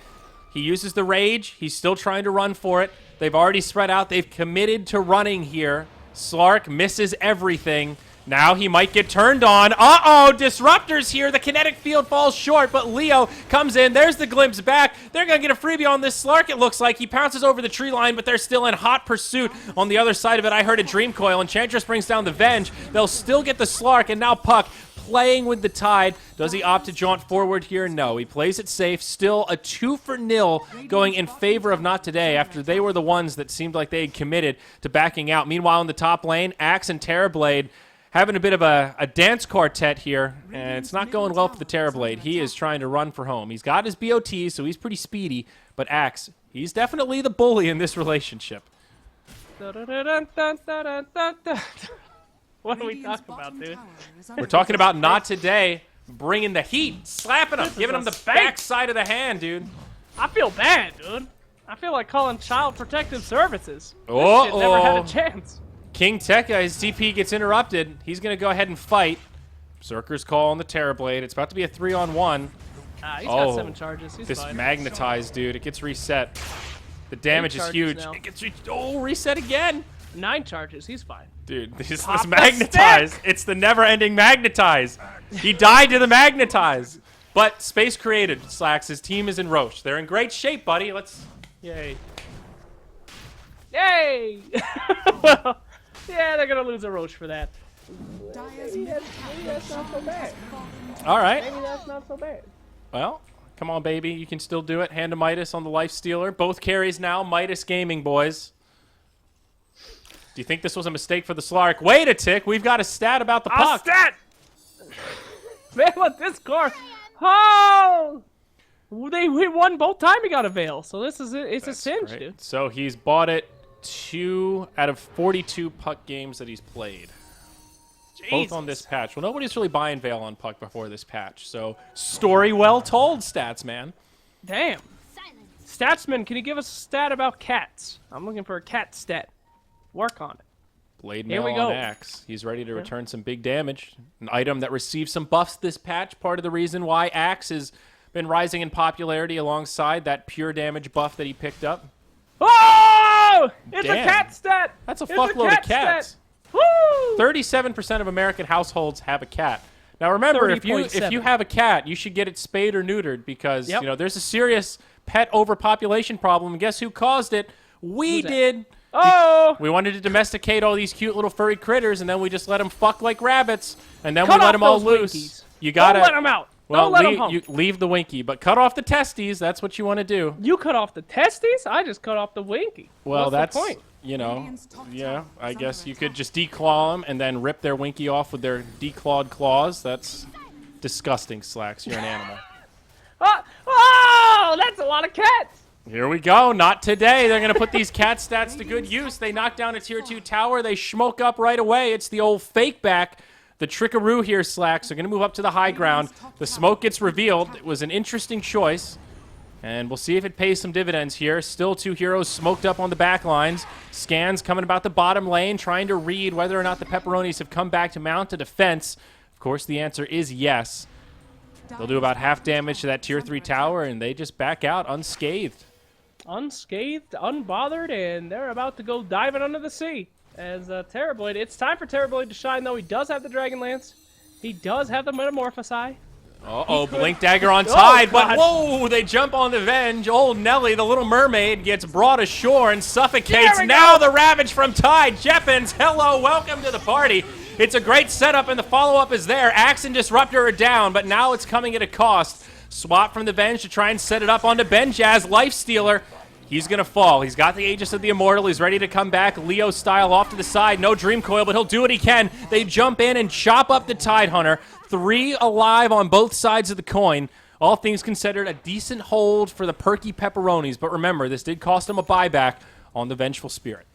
He uses the rage. He's still trying to run for it. They've already spread out. They've committed to running here. Slark misses everything. Now he might get turned on. Uh-oh, disruptors here. The kinetic field falls short, but Leo comes in. There's the glimpse back. They're going to get a freebie on this Slark, it looks like. He pounces over the tree line, but they're still in hot pursuit. On the other side of it, I heard a Dream Coil. Enchantress brings down the Venge. They'll still get the Slark, and now Puck playing with the tide. Does he opt to jaunt forward here? No. He plays it safe. Still a 2-0 going in favor of Not Today after they were the ones that seemed like they had committed to backing out. Meanwhile, in the top lane, Axe and Terrorblade having a bit of a dance quartet here, and it's not going well for the Terrorblade. He is trying to run for home. He's got his BOT, so he's pretty speedy, but Axe, he's definitely the bully in this relationship. What are we talking about, dude? We're talking about Not Today bringing the heat, slapping him, giving him the backside of the hand, dude. I feel bad, dude. I feel like calling Child Protective Services. Uh-oh. This shit never had a chance. King Tekka, his TP gets interrupted. He's going to go ahead and fight. Berserker's call on the Terrorblade. It's about to be a 3-on-1. He's got 7 charges. He's this fine. magnetized, dude. It gets reset. The damage is huge. Now. It gets reset again. 9 charges. He's fine. Dude, this Pop magnetize. It's the never-ending magnetize. He died to the magnetize. But space created, Slacks. His team is in Roche. They're in great shape, buddy. Yay. Yay! Well, yeah, they're going to lose a Roche for that. Maybe that's not so bad. All right. Maybe that's not so bad. Well, come on, baby. You can still do it. Hand to Midas on the Life Stealer. Both carries now. Midas Gaming, boys. Do you think this was a mistake for the Slark? Wait a tick. We've got a stat about the Puck. Stat! Man, let this car. Oh! We won both time he got a Veil. So this is it. It's a cinch, Great. dude. So he's bought it 2 out of 42 Puck games that he's played. Both on this patch. Well, nobody's really buying Veil on Puck before this patch. So story well told, Stats Man. Damn. Statsman, can you give us a stat about cats? I'm looking for a cat stat. Work on it. Blade Here Mail we go. on Axe. He's ready to return some big damage. An item that received some buffs this patch. Part of the reason why Axe has been rising in popularity alongside that pure damage buff that he picked up. Oh! It's Damn. a cat stat! That's a It's fuckload cat of cats. Stat. Woo! 37% of American households have a cat. Now remember, if you 30.7. have a cat, you should get it spayed or neutered because Yep. you know there's a serious pet overpopulation problem. And guess who caused it? We Who's that? did. Oh! We wanted to domesticate all these cute little furry critters, and then we just let them fuck like rabbits, and then Cut we let off them all those loose. Winkies. You gotta Don't let them out. well, Don't let them home. you leave the winky, but cut off the testes. That's what you want to do. You cut off the testes? I just cut off the winky. Well, What's that's the point? you know, yeah. I guess you could just declaw them and then rip their winky off with their declawed claws. That's disgusting, Slacks. You're an animal. Oh, that's a lot of cats. Here we go. Not today. They're going to put these cat stats to good use. They knock down a tier 2 tower. They smoke up right away. It's the old fake back. The trickaroo here, Slacks. They're going to move up to the high ground. The smoke gets revealed. It was an interesting choice. And we'll see if it pays some dividends here. Still 2 heroes smoked up on the back lines. Scans coming about the bottom lane, trying to read whether or not the Pepperonis have come back to mount a defense. Of course, the answer is yes. They'll do about half damage to that tier 3 tower, and they just back out unscathed. Unscathed, unbothered, and they're about to go diving under the sea. As Terrorblade, it's time for Terrorblade to shine, though. He does have the Dragon Lance. He does have the Metamorphose Eye. Uh-oh, Blink Dagger on tide, but God. whoa, they jump on the Venge. Old Nelly, the little mermaid, gets brought ashore and suffocates. There we Now go. the Ravage from Tide. Jeppins, hello, welcome to the party. It's a great setup, and the follow-up is there. Axe and Disruptor are down, but now it's coming at a cost. Swap from the Venge to try and set it up onto Benjaz, Life Stealer. He's going to fall. He's got the Aegis of the Immortal. He's ready to come back. Leo style off to the side. No Dream Coil, but he'll do what he can. They jump in and chop up the Tide Hunter. 3 alive on both sides of the coin. All things considered, a decent hold for the Perky Pepperonis. But remember, this did cost him a buyback on the Vengeful Spirit.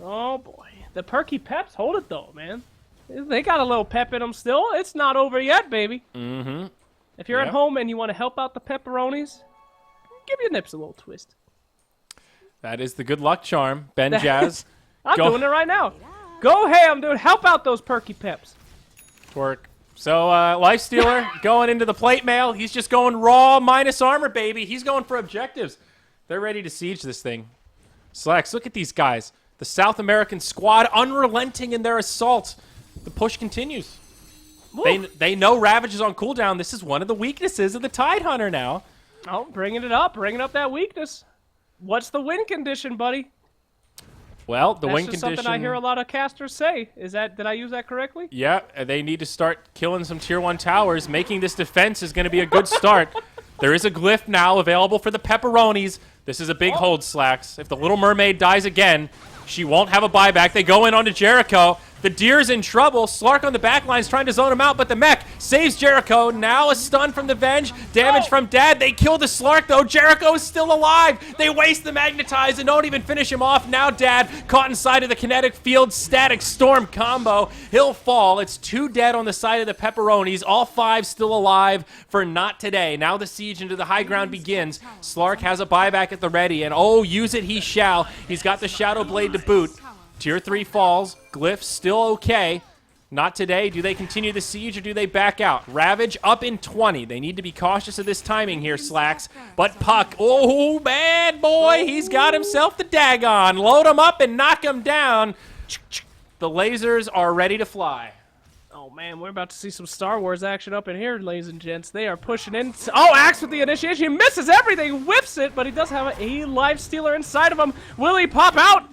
Oh, boy. The Perky Peps hold it, though, man. They got a little pep in them still. It's not over yet, baby. Mm-hmm. If you're Yep. at home and you want to help out the Pepperonis, give your nips a little twist. That is the good luck charm. Benjaz. I'm Go- doing it right now. Go ham, dude. Help out those Perky Peps. Twerk. So, Life Stealer going into the plate mail. He's just going raw minus armor, baby. He's going for objectives. They're ready to siege this thing. Slacks, look at these guys. The South American squad unrelenting in their assault. the push continues. They know Ravage is on cooldown. This is one of the weaknesses of the Tidehunter now. Oh, bringing it up that weakness. What's the win condition, buddy? Well, the That's win just condition. something I hear a lot of casters say. Did I use that correctly? Yeah, they need to start killing some tier 1 towers. Making this defense is going to be a good start. There is a glyph now available for the Pepperonis. This is a big hold, Slacks. If the Little Mermaid dies again, she won't have a buyback. They go in onto Jericho. The Deer's in trouble. Slark on the back line is trying to zone him out, but the mech saves Jericho. Now a stun from the Venge. Damage from Dad. They kill the Slark, though. Jericho is still alive. They waste the Magnetize and don't even finish him off. Now Dad caught inside of the Kinetic Field Static Storm combo. He'll fall. It's 2 dead on the side of the Pepperonis. All 5 still alive for not today. Now the siege into the high ground begins. Slark has a buyback at the ready, and oh, use it he shall. He's got the Shadow Blade to boot. Tier 3 falls. Glyph still okay. Not today. Do they continue the siege or do they back out? Ravage up in 20. They need to be cautious of this timing here, Slacks. But Puck, oh, bad boy. He's got himself the dagon. Load him up and knock him down. The lasers are ready to fly. Oh, man, we're about to see some Star Wars action up in here, ladies and gents. They are pushing in. Oh, Axe with the initiation. He misses everything, whips it, but he does have a life stealer inside of him. Will he pop out?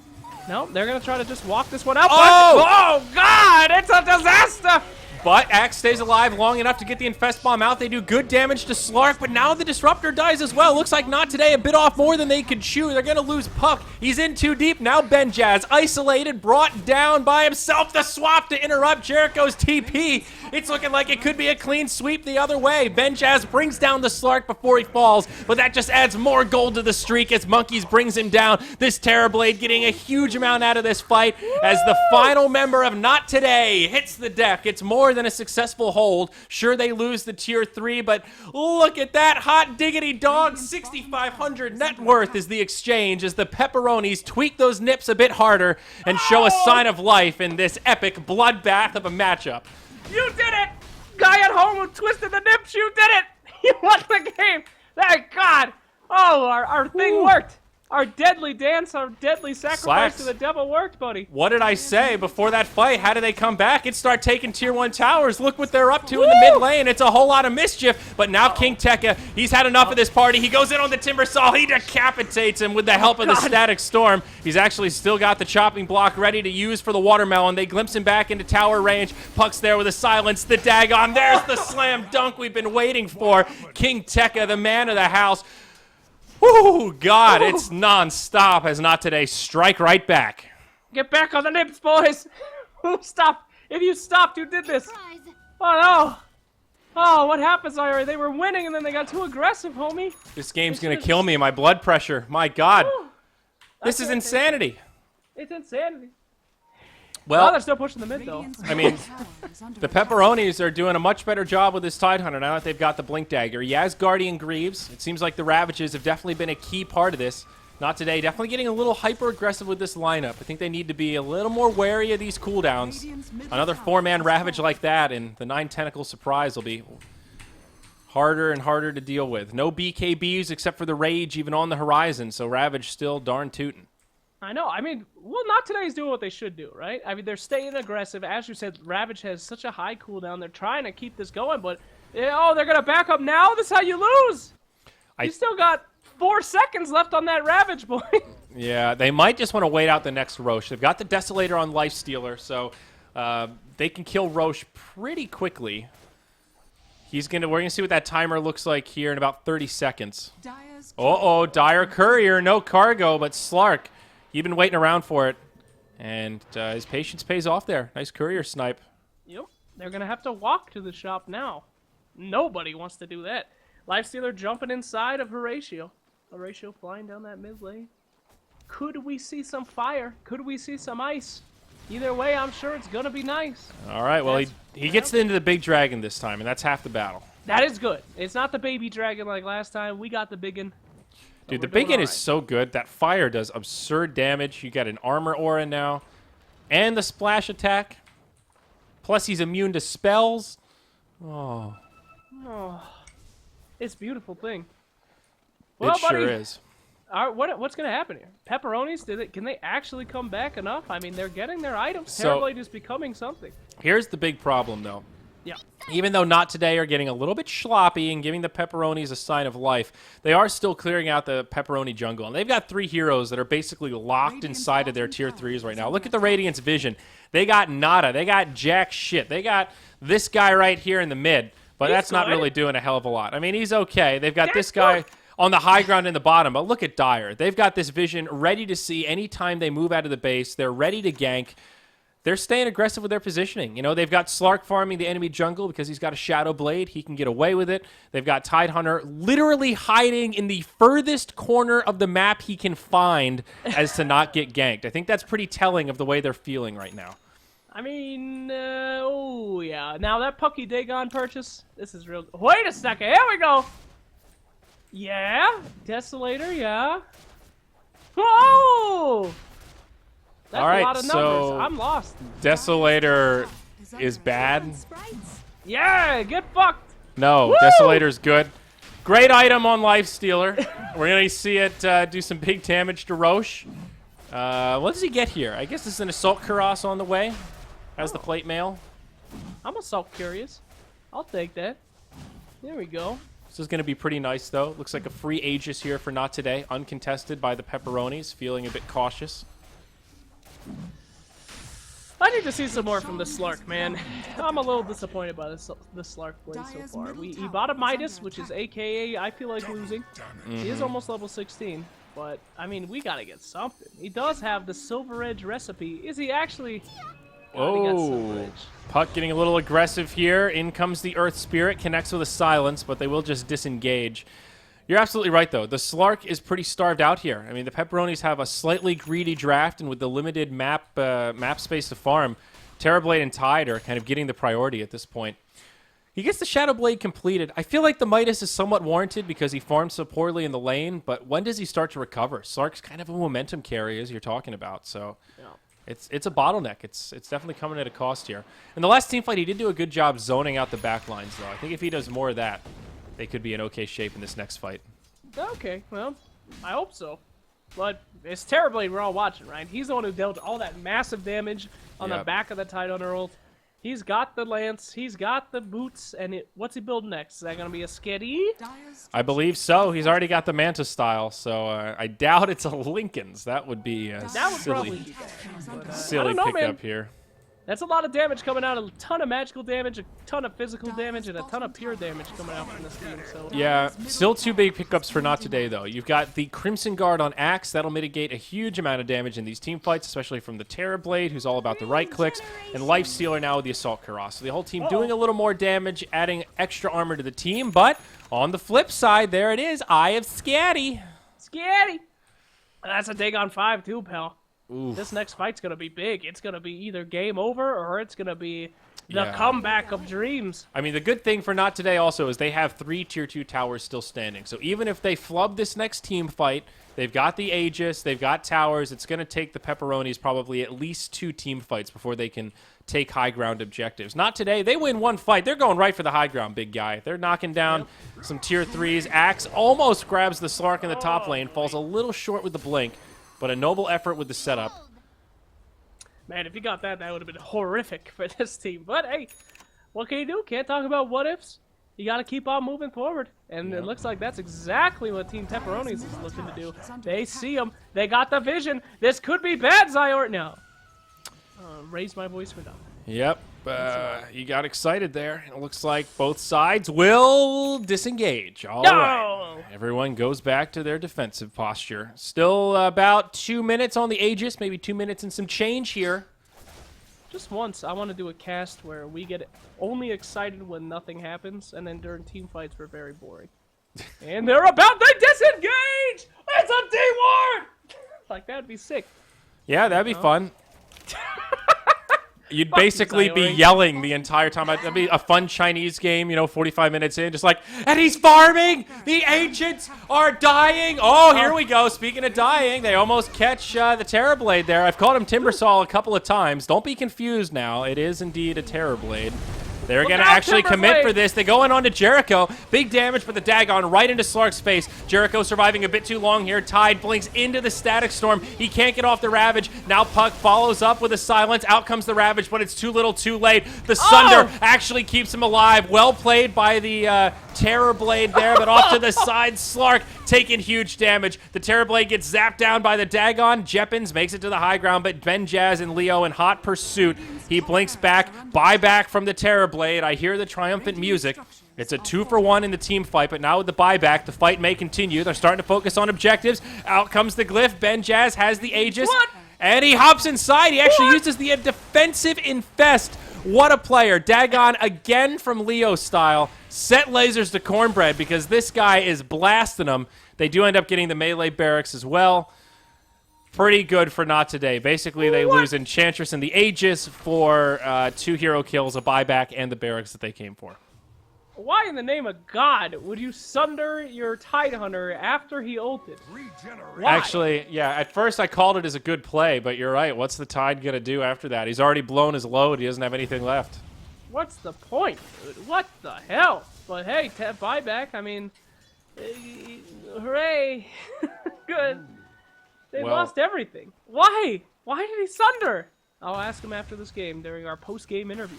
No, they're going to try to just walk this one out. Oh, God, it's a disaster. But Axe stays alive long enough to get the Infest Bomb out. They do good damage to Slark, but now the Disruptor dies as well. Looks like not today. A bit off more than they could chew. They're going to lose Puck. He's in too deep. Now Benjaz, isolated, brought down by himself. The swap to interrupt Jericho's TP. It's looking like it could be a clean sweep the other way. Benjaz brings down the Slark before he falls, but that just adds more gold to the streak as Monkeys brings him down. This Terrorblade getting a huge amount out of this fight as the final member of Not Today hits the deck. It's more than a successful hold. Sure, they lose the tier 3, but look at that hot diggity dog. 6,500 net worth is the exchange as the Pepperonis tweak those nips a bit harder and show a sign of life in this epic bloodbath of a matchup. You did it! Guy at home who twisted the nips, you did it! You won the game! Thank God! Oh, our thing worked! Our deadly dance, our deadly sacrifice Slacks. to the devil worked, buddy. What did I say before that fight? How do they come back? It start taking tier 1 towers. Look what they're up to in the mid lane. It's a whole lot of mischief. But now King Tekka, he's had enough of this party. He goes in on the Timber Saw. He decapitates him with the help of the Static Storm. He's actually still got the chopping block ready to use for the Watermelon. They glimpse him back into tower range. Puck's there with a silence. The dagon. There's the slam dunk we've been waiting for. King Tekka, the man of the house. Oh, God, it's non-stop as Not Today strike right back. Get back on the nips, boys! Stop! If you stopped, you did this! Oh, no! Oh, what happened, Zaire? They were winning and then they got too aggressive, homie. This game's going to kill me. My blood pressure. My God. This is insanity. It's insanity. Well, they're still pushing the mid, though. I mean, the Pepperonis are doing a much better job with this Tidehunter now that they've got the Blink Dagger. He has Guardian Greaves. It seems like the Ravages have definitely been a key part of this. Not today. Definitely getting a little hyper-aggressive with this lineup. I think they need to be a little more wary of these cooldowns. Another 4-man Ravage like that, and the 9-Tentacle Surprise will be harder and harder to deal with. No BKBs except for the Rage even on the horizon, so Ravage still darn tootin'. I know. I mean, well, Not Today's doing what they should do, right? I mean, they're staying aggressive. As you said, Ravage has such a high cooldown. They're trying to keep this going, but oh, they're gonna back up now. This is how you lose. You still got 4 seconds left on that Ravage, boy. Yeah, they might just want to wait out the next Roche. They've got the Desolator on Lifestealer, so they can kill Roche pretty quickly. We're gonna see what that timer looks like here in about 30 seconds. Uh-oh, Dire Courier, no cargo, but Slark. He's been waiting around for it, and his patience pays off there. Nice courier snipe. Yep, they're going to have to walk to the shop now. Nobody wants to do that. Lifestealer jumping inside of Horatio. Horatio flying down that mid lane. Could we see some fire? Could we see some ice? Either way, I'm sure it's going to be nice. All right, well, he gets into the big dragon this time, and that's half the battle. That is good. It's not the baby dragon like last time. We got the biggin. Dude, the Biggin is so good. That fire does absurd damage. You got an armor aura now. And the splash attack. Plus, he's immune to spells. Oh. Oh. It's a beautiful thing. Well, it sure is. What's going to happen here? Pepperonis, can they actually come back enough? I mean, they're getting their items. Terrorblade is becoming something. Here's the big problem, though. Yeah. Even though Not Today are getting a little bit sloppy and giving the Pepperonis a sign of life, they are still clearing out the Pepperoni jungle. And they've got 3 heroes that are basically locked inside of their tier 3s right now. Look at the Radiant's vision. They got nada. They got jack shit. They got this guy right here in the mid, but that's not really doing a hell of a lot. I mean, he's okay. They've got this guy on the high ground in the bottom, but look at Dire. They've got this vision ready to see anytime they move out of the base. They're ready to gank. They're staying aggressive with their positioning. You know, they've got Slark farming the enemy jungle because he's got a Shadow Blade. He can get away with it. They've got Tidehunter literally hiding in the furthest corner of the map he can find as to not get ganked. I think that's pretty telling of the way they're feeling right now. I mean, oh, yeah. Now, that Pucky Dagon purchase, this is real. Wait a second. Here we go. Yeah. Desolator, yeah. Whoa! That's All right, a lot of numbers. so I'm lost. Desolator is bad. Yeah, get fucked. No, Woo! Desolator's good. Great item on Lifestealer. We're going to see it do some big damage to Roche. What does he get here? I guess this is an Assault Cuirass on the way. Has the plate mail. I'm assault curious. I'll take that. There we go. This is going to be pretty nice, though. Looks like a free Aegis here for Not Today. Uncontested by the Pepperonis, feeling a bit cautious. I need to see some more from the Slark, man. I'm a little disappointed by the Slark play so far. He bought a Midas, which is AKA I feel like losing. He is almost level 16, but, I mean, we gotta get something. He does have the Silver Edge recipe. Is he actually... Oh, Puck getting a little aggressive here. In comes the Earth Spirit, connects with a Silence, but they will just disengage. You're absolutely right, though. The Slark is pretty starved out here. I mean, the Pepperonis have a slightly greedy draft, and with the limited map space to farm, Terrorblade and Tide are kind of getting the priority at this point. He gets the Shadow Blade completed. I feel like the Midas is somewhat warranted because he farms so poorly in the lane, but when does he start to recover? Slark's kind of a momentum carry, as you're talking about, so... Yeah. It's a bottleneck. It's definitely coming at a cost here. In the last team fight, he did do a good job zoning out the backlines, though. I think if he does more of that, they could be in okay shape in this next fight. Okay, well, I hope so. But it's Terrorblade we're all watching, right? He's the one who dealt all that massive damage on the back of the Tidehunter ult. He's got the lance, he's got the boots, and what's he building next? Is that going to be a skitty? I believe so. He's already got the Manta style, so I doubt it's a Lincoln's. That would be a silly pickup here. That's a lot of damage coming out, a ton of magical damage, a ton of physical damage, and a ton of pure damage coming out from this team. So yeah, still 2 big pickups for Not Today, though. You've got the Crimson Guard on Axe. That'll mitigate a huge amount of damage in these team fights, especially from the Terrorblade, who's all about the right clicks, and Lifestealer now with the Assault Cuirass. So the whole team doing a little more damage, adding extra armor to the team, but on the flip side, there it is, Eye of Scatty. Scatty! That's a Dagon 5 too, pal. Oof. This next fight's going to be big. It's going to be either game over or it's going to be the comeback of dreams. I mean, the good thing for Not Today also is they have 3 Tier 2 towers still standing. So even if they flub this next team fight, they've got the Aegis, they've got towers. It's going to take the Pepperonis probably at least 2 team fights before they can take high ground objectives. Not Today. They win 1 fight. They're going right for the high ground, big guy. They're knocking down some Tier 3s. Axe almost grabs the Slark in the top lane, falls a little short with the blink. But a noble effort with the setup. Man, if you got that, that would have been horrific for this team. But hey, what can you do? Can't talk about what ifs. You got to keep on moving forward. And it looks like that's exactly what Team Pepperonis is looking to do. They see him. They got the vision. This could be bad, Zyort. No. Raise my voice for nothing. Yep. You got excited there. It looks like both sides will disengage. All right. Everyone goes back to their defensive posture. Still about 2 minutes on the Aegis, maybe 2 minutes and some change here. Just once, I want to do a cast where we get only excited when nothing happens, and then during team fights, we're very boring. And they're about to disengage! It's a D-Ward! Like, that'd be sick. Yeah, that'd be fun. You'd basically be yelling the entire time. That'd be a fun Chinese game, 45 minutes in, just like, and he's farming! The agents are dying! Oh, here we go. Speaking of dying, they almost catch the Terrorblade there. I've called him Timbersaw a couple of times. Don't be confused now. It is indeed a Terrorblade. They're going to actually commit for this. They go in onto Jericho. Big damage, but the Dagon right into Slark's face. Jericho surviving a bit too long here. Tide blinks into the Static Storm. He can't get off the Ravage. Now Puck follows up with a Silence. Out comes the Ravage, but it's too little too late. The Sunder actually keeps him alive. Well played by the Terror Blade there, but off to the side. Slark taking huge damage. The Terror Blade gets zapped down by the Dagon. Jeppins makes it to the high ground, but Ben Jazz and Leo in hot pursuit. He blinks back. Buyback from the Terror Blade. I hear the triumphant music. It's a 2-for-1 in the team fight, but now with the buyback, the fight may continue. They're starting to focus on objectives. Out comes the Glyph. Ben Jazz has the Aegis. And he hops inside. He actually uses the defensive infest. What a player. Dagon again from Leo style. Set lasers to Cornbread because this guy is blasting them. They do end up getting the melee barracks as well. Pretty good for not today. Basically, they lose Enchantress and the Aegis for 2 hero kills, a buyback, and the barracks that they came for. Why in the name of God would you sunder your Tidehunter after he ulted? Why? Actually, yeah, at first I called it as a good play, but you're right. What's the Tide going to do after that? He's already blown his load. He doesn't have anything left. What's the point, dude? What the hell? But hey, buyback, I mean, hooray. Good. They lost everything. Why? Why did he sunder? I'll ask him after this game during our post-game interview.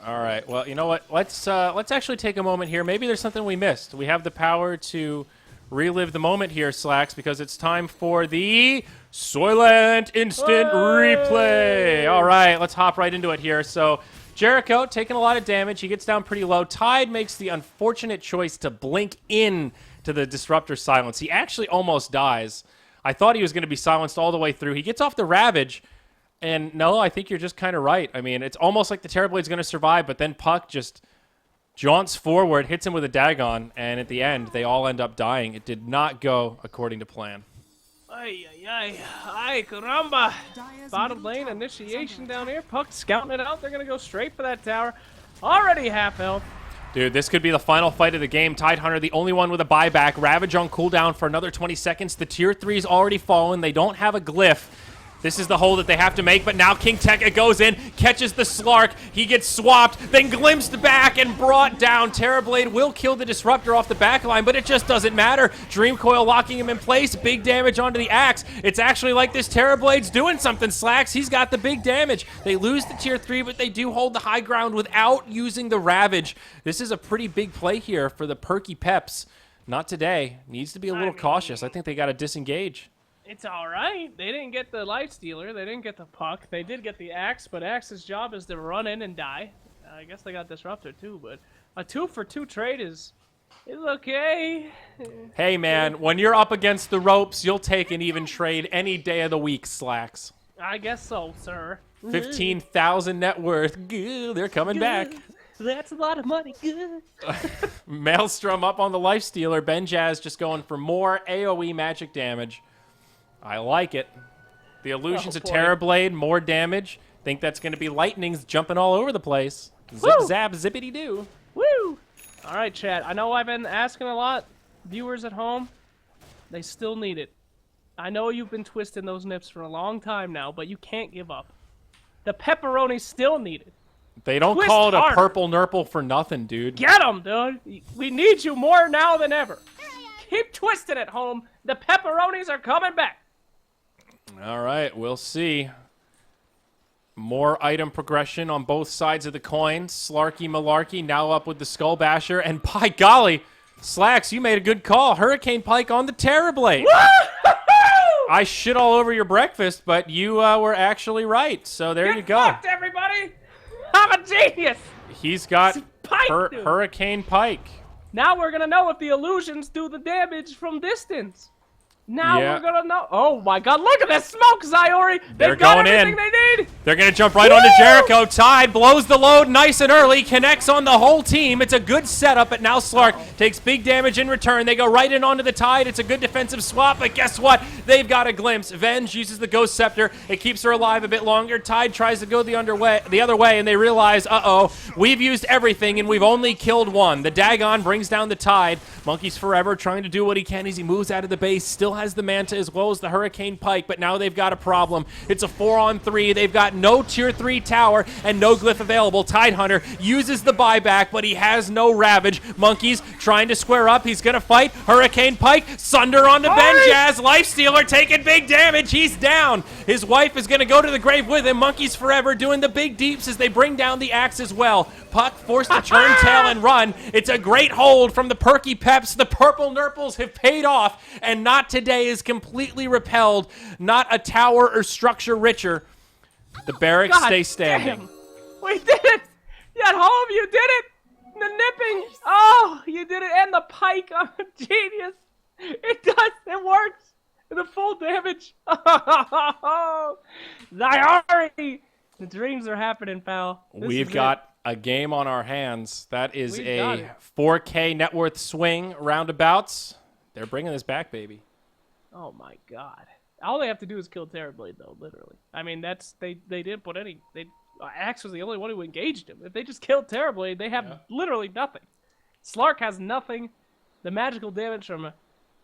All right. Well, you know what? Let's actually take a moment here. Maybe there's something we missed. We have the power to relive the moment here, Slacks, because it's time for the Soylent Instant Replay. All right. Let's hop right into it here. So Jericho taking a lot of damage. He gets down pretty low. Tide makes the unfortunate choice to blink in to the Disruptor silence. He actually almost dies. I thought he was going to be silenced all the way through. He gets off the Ravage. And no, I think you're just kind of right. I mean, it's almost like the Terrorblade's going to survive, but then Puck just jaunts forward, hits him with a Dagon, and at the end, they all end up dying. It did not go according to plan. Ay, caramba. Bottom lane initiation down here. Puck scouting it out. They're going to go straight for that tower. Already half health. Dude, this could be the final fight of the game. Tidehunter, the only one with a buyback. Ravage on cooldown for another 20 seconds. The tier 3's already fallen. They don't have a Glyph. This is the hole that they have to make, but now King Tekka goes in, catches the Slark. He gets swapped, then glimpsed back and brought down. Terrorblade will kill the Disruptor off the back line, but it just doesn't matter. Dream Coil locking him in place. Big damage onto the Axe. It's actually like this Terrorblade's doing something, Slacks. He's got the big damage. They lose the tier 3, but they do hold the high ground without using the Ravage. This is a pretty big play here for the Perky Peps. Not today. Needs to be a little cautious. I think they got to disengage. It's all right. They didn't get the Light Stealer. They didn't get the Puck. They did get the Axe, but Axe's job is to run in and die. I guess they got Disruptor too, but a 2-for-2 trade is okay. Hey, man, when you're up against the ropes, you'll take an even trade any day of the week, Slacks. I guess so, sir. 15,000 net worth. Good, they're coming back. That's a lot of money. Good. Maelstrom up on the Life Stealer. Ben Jazz just going for more AoE magic damage. I like it. The illusions of Terrorblade, more damage. Think that's going to be lightnings jumping all over the place. Zip, zap, zippity-doo. Woo! All right, chat. I know I've been asking a lot. Viewers at home, they still need it. I know you've been twisting those nips for a long time now, but you can't give up. The pepperonis still need it. They don't call it a purple nurple for nothing, dude. Get them, dude. We need you more now than ever. Keep twisting at home. The pepperonis are coming back. All right, we'll see. More item progression on both sides of the coin. Slarky Malarkey now up with the Skull Basher. And by golly, Slacks, you made a good call. Hurricane Pike on the Terrorblade. I shit all over your breakfast, but you were actually right. So there you go. Fucked, everybody. I'm a genius. He's got Hurricane Pike. Now we're going to know if the illusions do the damage from distance. Now we're going to know. Oh, my God. Look at this smoke, Zyori. They've got everything they need. They're going to jump right onto Jericho. Tide blows the load nice and early. Connects on the whole team. It's a good setup, but now Slark takes big damage in return. They go right in onto the Tide. It's a good defensive swap, but guess what? They've got a glimpse. Venge uses the Ghost Scepter. It keeps her alive a bit longer. Tide tries to go the other way, and they realize, uh-oh, we've used everything, and we've only killed one. The Dagon brings down the Tide. Monkey's forever trying to do what he can as he moves out of the base. Still still has the Manta as well as the Hurricane Pike, but now they've got a problem. It's a 4-on-3. They've got no Tier 3 tower and no glyph available. Tidehunter uses the buyback, but he has no Ravage. Monkey's trying to square up. He's going to fight. Hurricane Pike, Sunder on the Benjaz. Lifestealer taking big damage. He's down. His wife is going to go to the grave with him. Monkey's forever doing the big deeps as they bring down the axe as well. Puck forced to turn tail and run. It's a great hold from the Perky Peps. The purple nurples have paid off, and Not Today is completely repelled. Not a tower or structure richer. The barracks stay standing. Damn. We did it! You at home, you did it! The nipping! Oh, you did it! And the pike! Oh, genius! It does! It works! The full damage! Oh, Zyari! The dreams are happening, pal. We've got a game on our hands. That is a 4K net worth swing roundabouts. They're bringing this back, baby. Oh my god. All they have to do is kill Terrorblade, though, literally. I mean, they didn't put any... Axe was the only one who engaged him. If they just killed Terrorblade, they have literally nothing. Slark has nothing. The magical damage from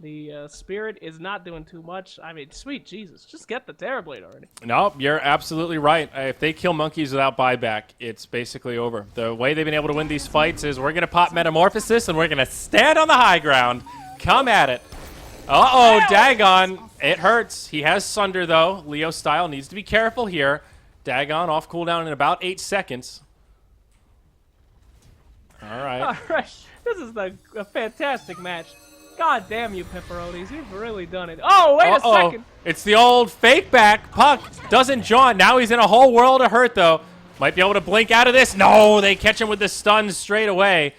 the Spirit is not doing too much. I mean, sweet Jesus, just get the Terrorblade already. No, you're absolutely right. If they kill monkeys without buyback, it's basically over. The way they've been able to win these fights is we're going to pop Metamorphosis, and we're going to stand on the high ground. Come at it. Uh-oh, Dagon. It hurts. He has Sunder, though. Leo style needs to be careful here. Dagon off cooldown in about 8 seconds. All right. All right. This is a fantastic match. God damn you, Pepperonis. You've really done it. Oh, wait a second. It's the old fake back. Puck doesn't jaunt. Now he's in a whole world of hurt, though. Might be able to blink out of this. No, they catch him with the stuns straight away.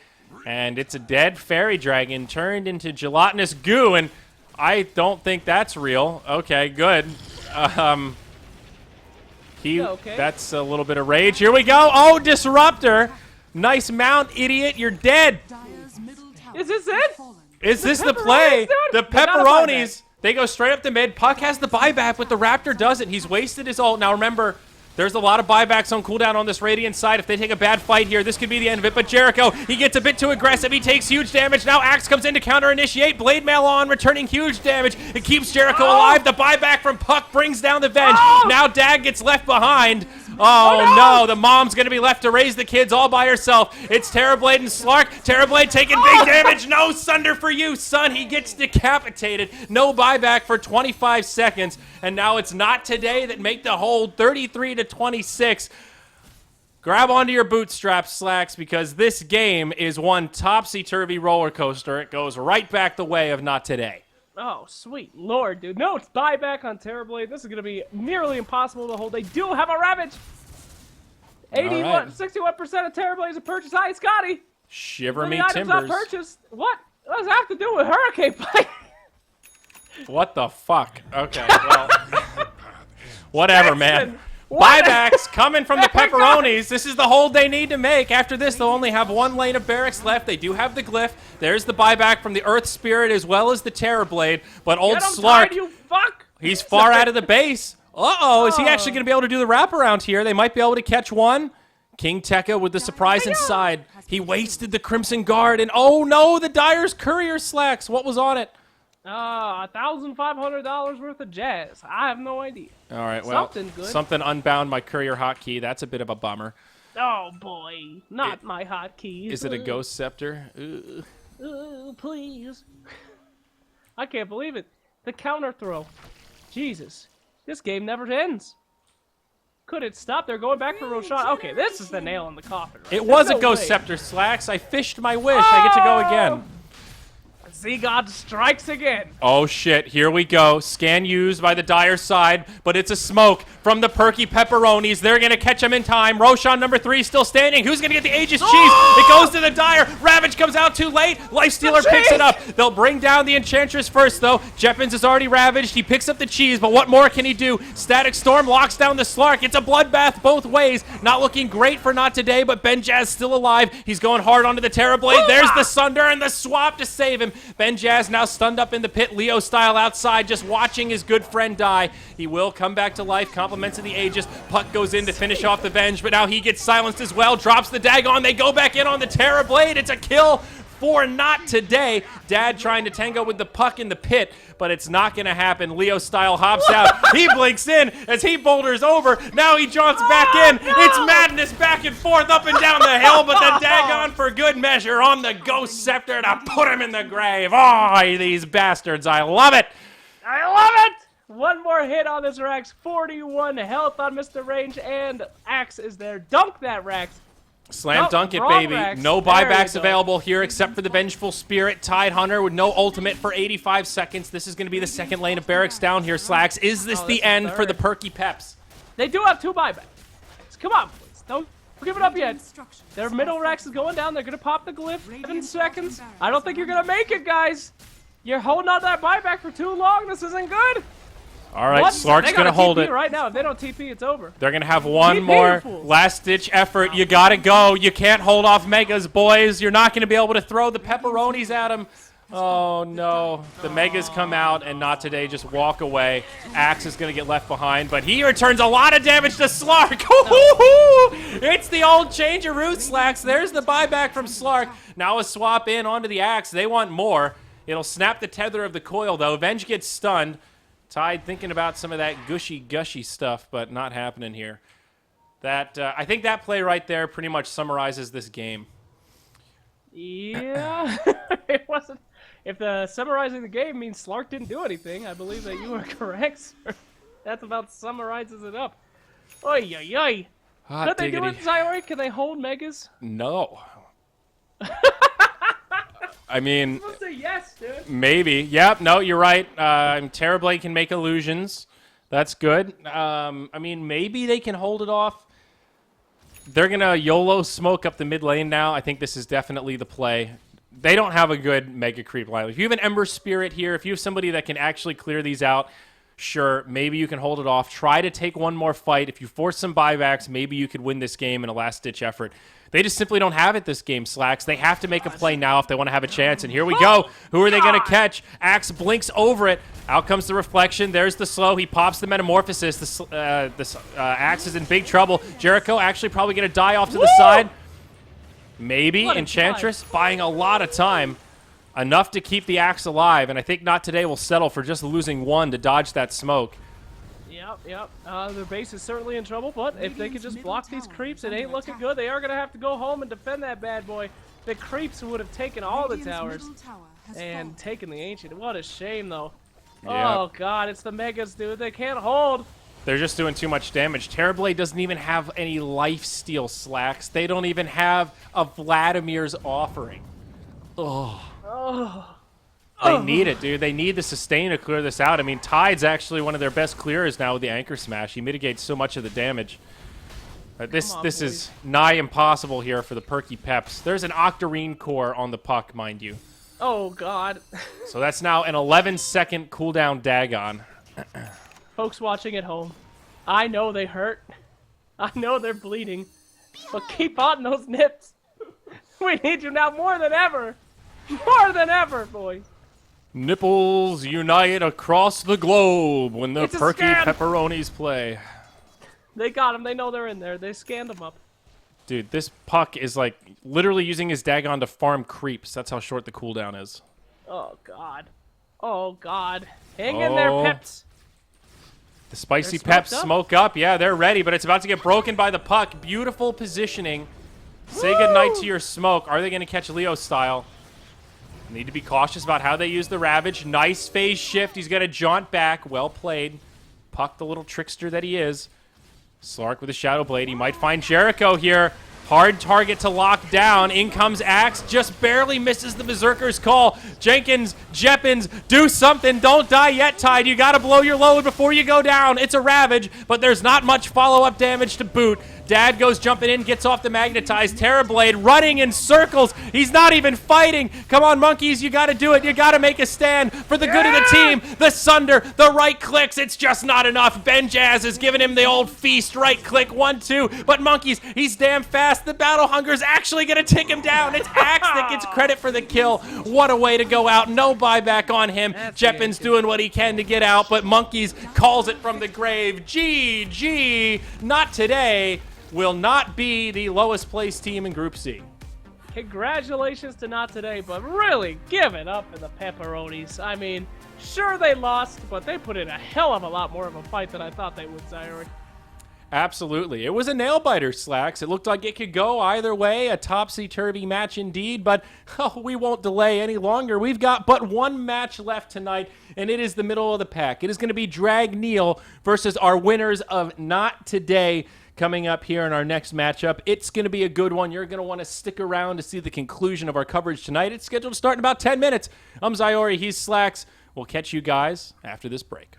And it's a dead fairy dragon turned into gelatinous goo, and I don't think that's real. Okay, good. That's a little bit of rage. Here we go. Oh, Disruptor. Nice mount, idiot. You're dead. Is this it? Is this the play? The Pepperonis, they go straight up to mid. Puck has the buyback, but the Raptor doesn't. He's wasted his ult. Now, remember, there's a lot of buybacks on cooldown on this Radiant side. If they take a bad fight here, this could be the end of it. But Jericho, he gets a bit too aggressive. He takes huge damage. Now Axe comes in to counter-initiate. Blade Mail on, returning huge damage. It keeps Jericho alive. The buyback from Puck brings down the Venge. Now Dag gets left behind. Oh, no. The mom's going to be left to raise the kids all by herself. It's Terrorblade and Slark. Terrorblade taking big damage. No Sunder for you, son. He gets decapitated. No buyback for 25 seconds. And now it's Not Today that make the hold 33-26. Grab onto your bootstraps, Slacks, because this game is one topsy-turvy roller coaster. It goes right back the way of Not Today. Oh, sweet lord, dude. No, it's buyback on Terrorblade. This is going to be nearly impossible to hold. They do have a Ravage. 61% of Terrorblade is a purchase. Hi, Scotty. Shiver me items timbers. Not purchased. What does that have to do with Hurricane Pike? What the fuck? Okay, well, whatever, man. Buybacks coming from the Pepperonis. This is the hold they need to make. After this, they'll only have one lane of barracks left. They do have the glyph. There's the buyback from the Earth Spirit as well as the Terrorblade. But old Slark, you fuck. He's far out of the base. Uh-oh, is he actually going to be able to do the wraparound here? They might be able to catch one. King Tekka with the surprise inside. He wasted the Crimson Guard, and oh no, the Dyer's Courier Slacks. What was on it? $1,500 worth of jazz. I have no idea. All right, well, something unbound my courier hotkey. That's a bit of a bummer. Oh boy, not my hotkeys. Is it a ghost scepter? Please. I can't believe it. The counter throw. Jesus, this game never ends. Could it stop? They're going back for Roshan. Okay, this is the nail in the coffin. Right? It was a ghost scepter, Slacks. I fished my wish. I get to go again. Z-God strikes again. Oh, shit. Here we go. Scan used by the Dire side, but it's a smoke from the Perky Pepperonis. They're going to catch him in time. Roshan, number 3, still standing. Who's going to get the Aegis cheese? It goes to the Dire. Ravage comes out too late. Lifestealer picks it up. They'll bring down the Enchantress first, though. Jeppins is already ravaged. He picks up the cheese, but what more can he do? Static Storm locks down the Slark. It's a bloodbath both ways. Not looking great for Not Today, but Benjaz still alive. He's going hard onto the Terrorblade. There's the Sunder and the swap to save him. Benjaz now stunned up in the pit, Leo style outside, just watching his good friend die. He will come back to life, compliments of the Aegis. Puck goes in to finish off the Venge, but now he gets silenced as well, drops the Dagon. They go back in on the Terrorblade. It's a kill before, not today. Dad trying to tango with the puck in the pit, but it's not going to happen. Leo style hops out. He blinks in as he boulders over. Now he jaunts back in. No! It's madness back and forth, up and down the hill, but the daggone for good measure on the ghost scepter to put him in the grave. Oh, these bastards. I love it. I love it! One more hit on this Rax. 41 health on Mr. Range, and Axe is there. Dunk that Rax. Slam dunk it, wrong baby. Rax. No There buybacks you go. available here except for the Vengeful Spirit. Tide Hunter with no ultimate for 85 seconds. This is going to be the second lane of barracks down here, Slacks. Is this Oh, the this is end for the third. Perky Peps? They do have 2 buybacks. Come on, please. Don't give it up yet. Their middle Rax is going down. They're going to pop the glyph. 7 seconds. I don't think you're going to make it, guys. You're holding on to that buyback for too long. This isn't good. All right, What? Slark's They going to gotta hold TP it. right now. If they don't TP, it's over. They're going to have one TP, more you fools. last-ditch effort. You got to go. You can't hold off Megas, boys. You're not going to be able to throw the pepperonis at him. Oh, no. The Megas come out, and not today. Just walk away. Axe is going to get left behind, but he returns a lot of damage to Slark. It's the old change-a-root, Slacks. There's the buyback from Slark. Now a swap in onto the Axe. They want more. It'll snap the tether of the coil, though. Venge gets stunned. Tide thinking about some of that gushy stuff, but not happening here. That I think that play right there pretty much summarizes this game. Yeah. It wasn't. If the summarizing the game means Slark didn't do anything, I believe that you are correct, sir. That's about summarizes it up. Oy, oy, oy. Hot Could they do diggity. it, Zyori? Can they hold Megas? No. I mean, Let's say yes, dude. maybe. Yep, no, you're right. Terrorblade can make illusions. That's good. I mean, maybe they can hold it off. They're going to YOLO smoke up the mid lane now. I think this is definitely the play. They don't have a good Mega Creep line. If you have an Ember Spirit here, if you have somebody that can actually clear these out, sure, maybe you can hold it off. Try to take one more fight. If you force some buybacks, maybe you could win this game in a last-ditch effort. They just simply don't have it this game, Slacks. They have to make a play now if they want to have a chance. And here we go. Who are they going to catch? Axe blinks over it. Out comes the reflection. There's the slow. He pops the Metamorphosis. This Axe is in big trouble. Jericho actually probably going to die off to the side. Maybe. What a Enchantress buying a lot of time. Enough to keep the Axe alive. And I think Not Today will settle for just losing one to dodge that smoke. Yep. Their base is certainly in trouble, but if they could just block these creeps, it ain't looking good. They are going to have to go home and defend that bad boy. The creeps would have taken all the towers and taken the Ancient. What a shame, though. Yeah. Oh, God, it's the Megas, dude. They can't hold. They're just doing too much damage. Terrorblade doesn't even have any lifesteal, Slacks. They don't even have a Vladimir's offering. They need it, dude. They need the sustain to clear this out. I mean, Tide's actually one of their best clearers now with the Anchor Smash. He mitigates so much of the damage. This is nigh impossible here for the Perky Peps. There's an Octarine core on the puck, mind you. Oh, God. So that's now an 11-second cooldown Dagon. Folks watching at home, I know they hurt. I know they're bleeding. But keep on those nips. We need you now more than ever. More than ever, boys. Nipples unite across the globe when the It's a Perky scam. Pepperonis play. They got him. They know they're in there. They scanned him up. Dude, this puck is like literally using his Dagon to farm creeps. That's how short the cooldown is. Oh, God. Oh, God. Hang in there, Oh. Peps. The spicy They're smoked Peps up. smoke up. Yeah, they're ready, but it's about to get broken by the puck. Beautiful positioning. Say goodnight to your smoke. Are they going to catch Leo style? Need to be cautious about how they use the Ravage. Nice phase shift. He's going to jaunt back. Well played. Puck, the little trickster that he is. Slark with a Shadow Blade. He might find Jericho here. Hard target to lock down. In comes Axe. Just barely misses the Berserker's call. Jenkins, Jeppins, do something. Don't die yet, Tide. You got to blow your load before you go down. It's a Ravage, but there's not much follow-up damage to boot. Dad goes jumping in, gets off the Magnetized. Terrorblade running in circles. He's not even fighting. Come on, monkeys. You got to do it. You got to make a stand for the good of the team. The Sunder, the right clicks. It's just not enough. Ben Jazz is giving him the old feast. Right click, 1-2. But monkeys, he's damn fast. The Battle Hunger's actually going to take him down. It's Axe that gets credit for the kill. What a way to go out. No buyback on him. Jeppin's doing what he can to get out, but monkeys calls it from the grave. GG. Not today. Will not be the lowest placed team in Group C. Congratulations to not today, but really give it up for the Pepperonis. I mean, sure they lost, but they put in a hell of a lot more of a fight than I thought they would, Zyori. Absolutely. It was a nail-biter, Slacks. It looked like it could go either way, a topsy-turvy match indeed, but we won't delay any longer. We've got but one match left tonight, and it is the middle of the pack. It is going to be Drag Neil versus our winners of Not Today coming up here in our next matchup. It's going to be a good one. You're going to want to stick around to see the conclusion of our coverage tonight. It's scheduled to start in about 10 minutes. I'm Zyori. He's Slacks. We'll catch you guys after this break.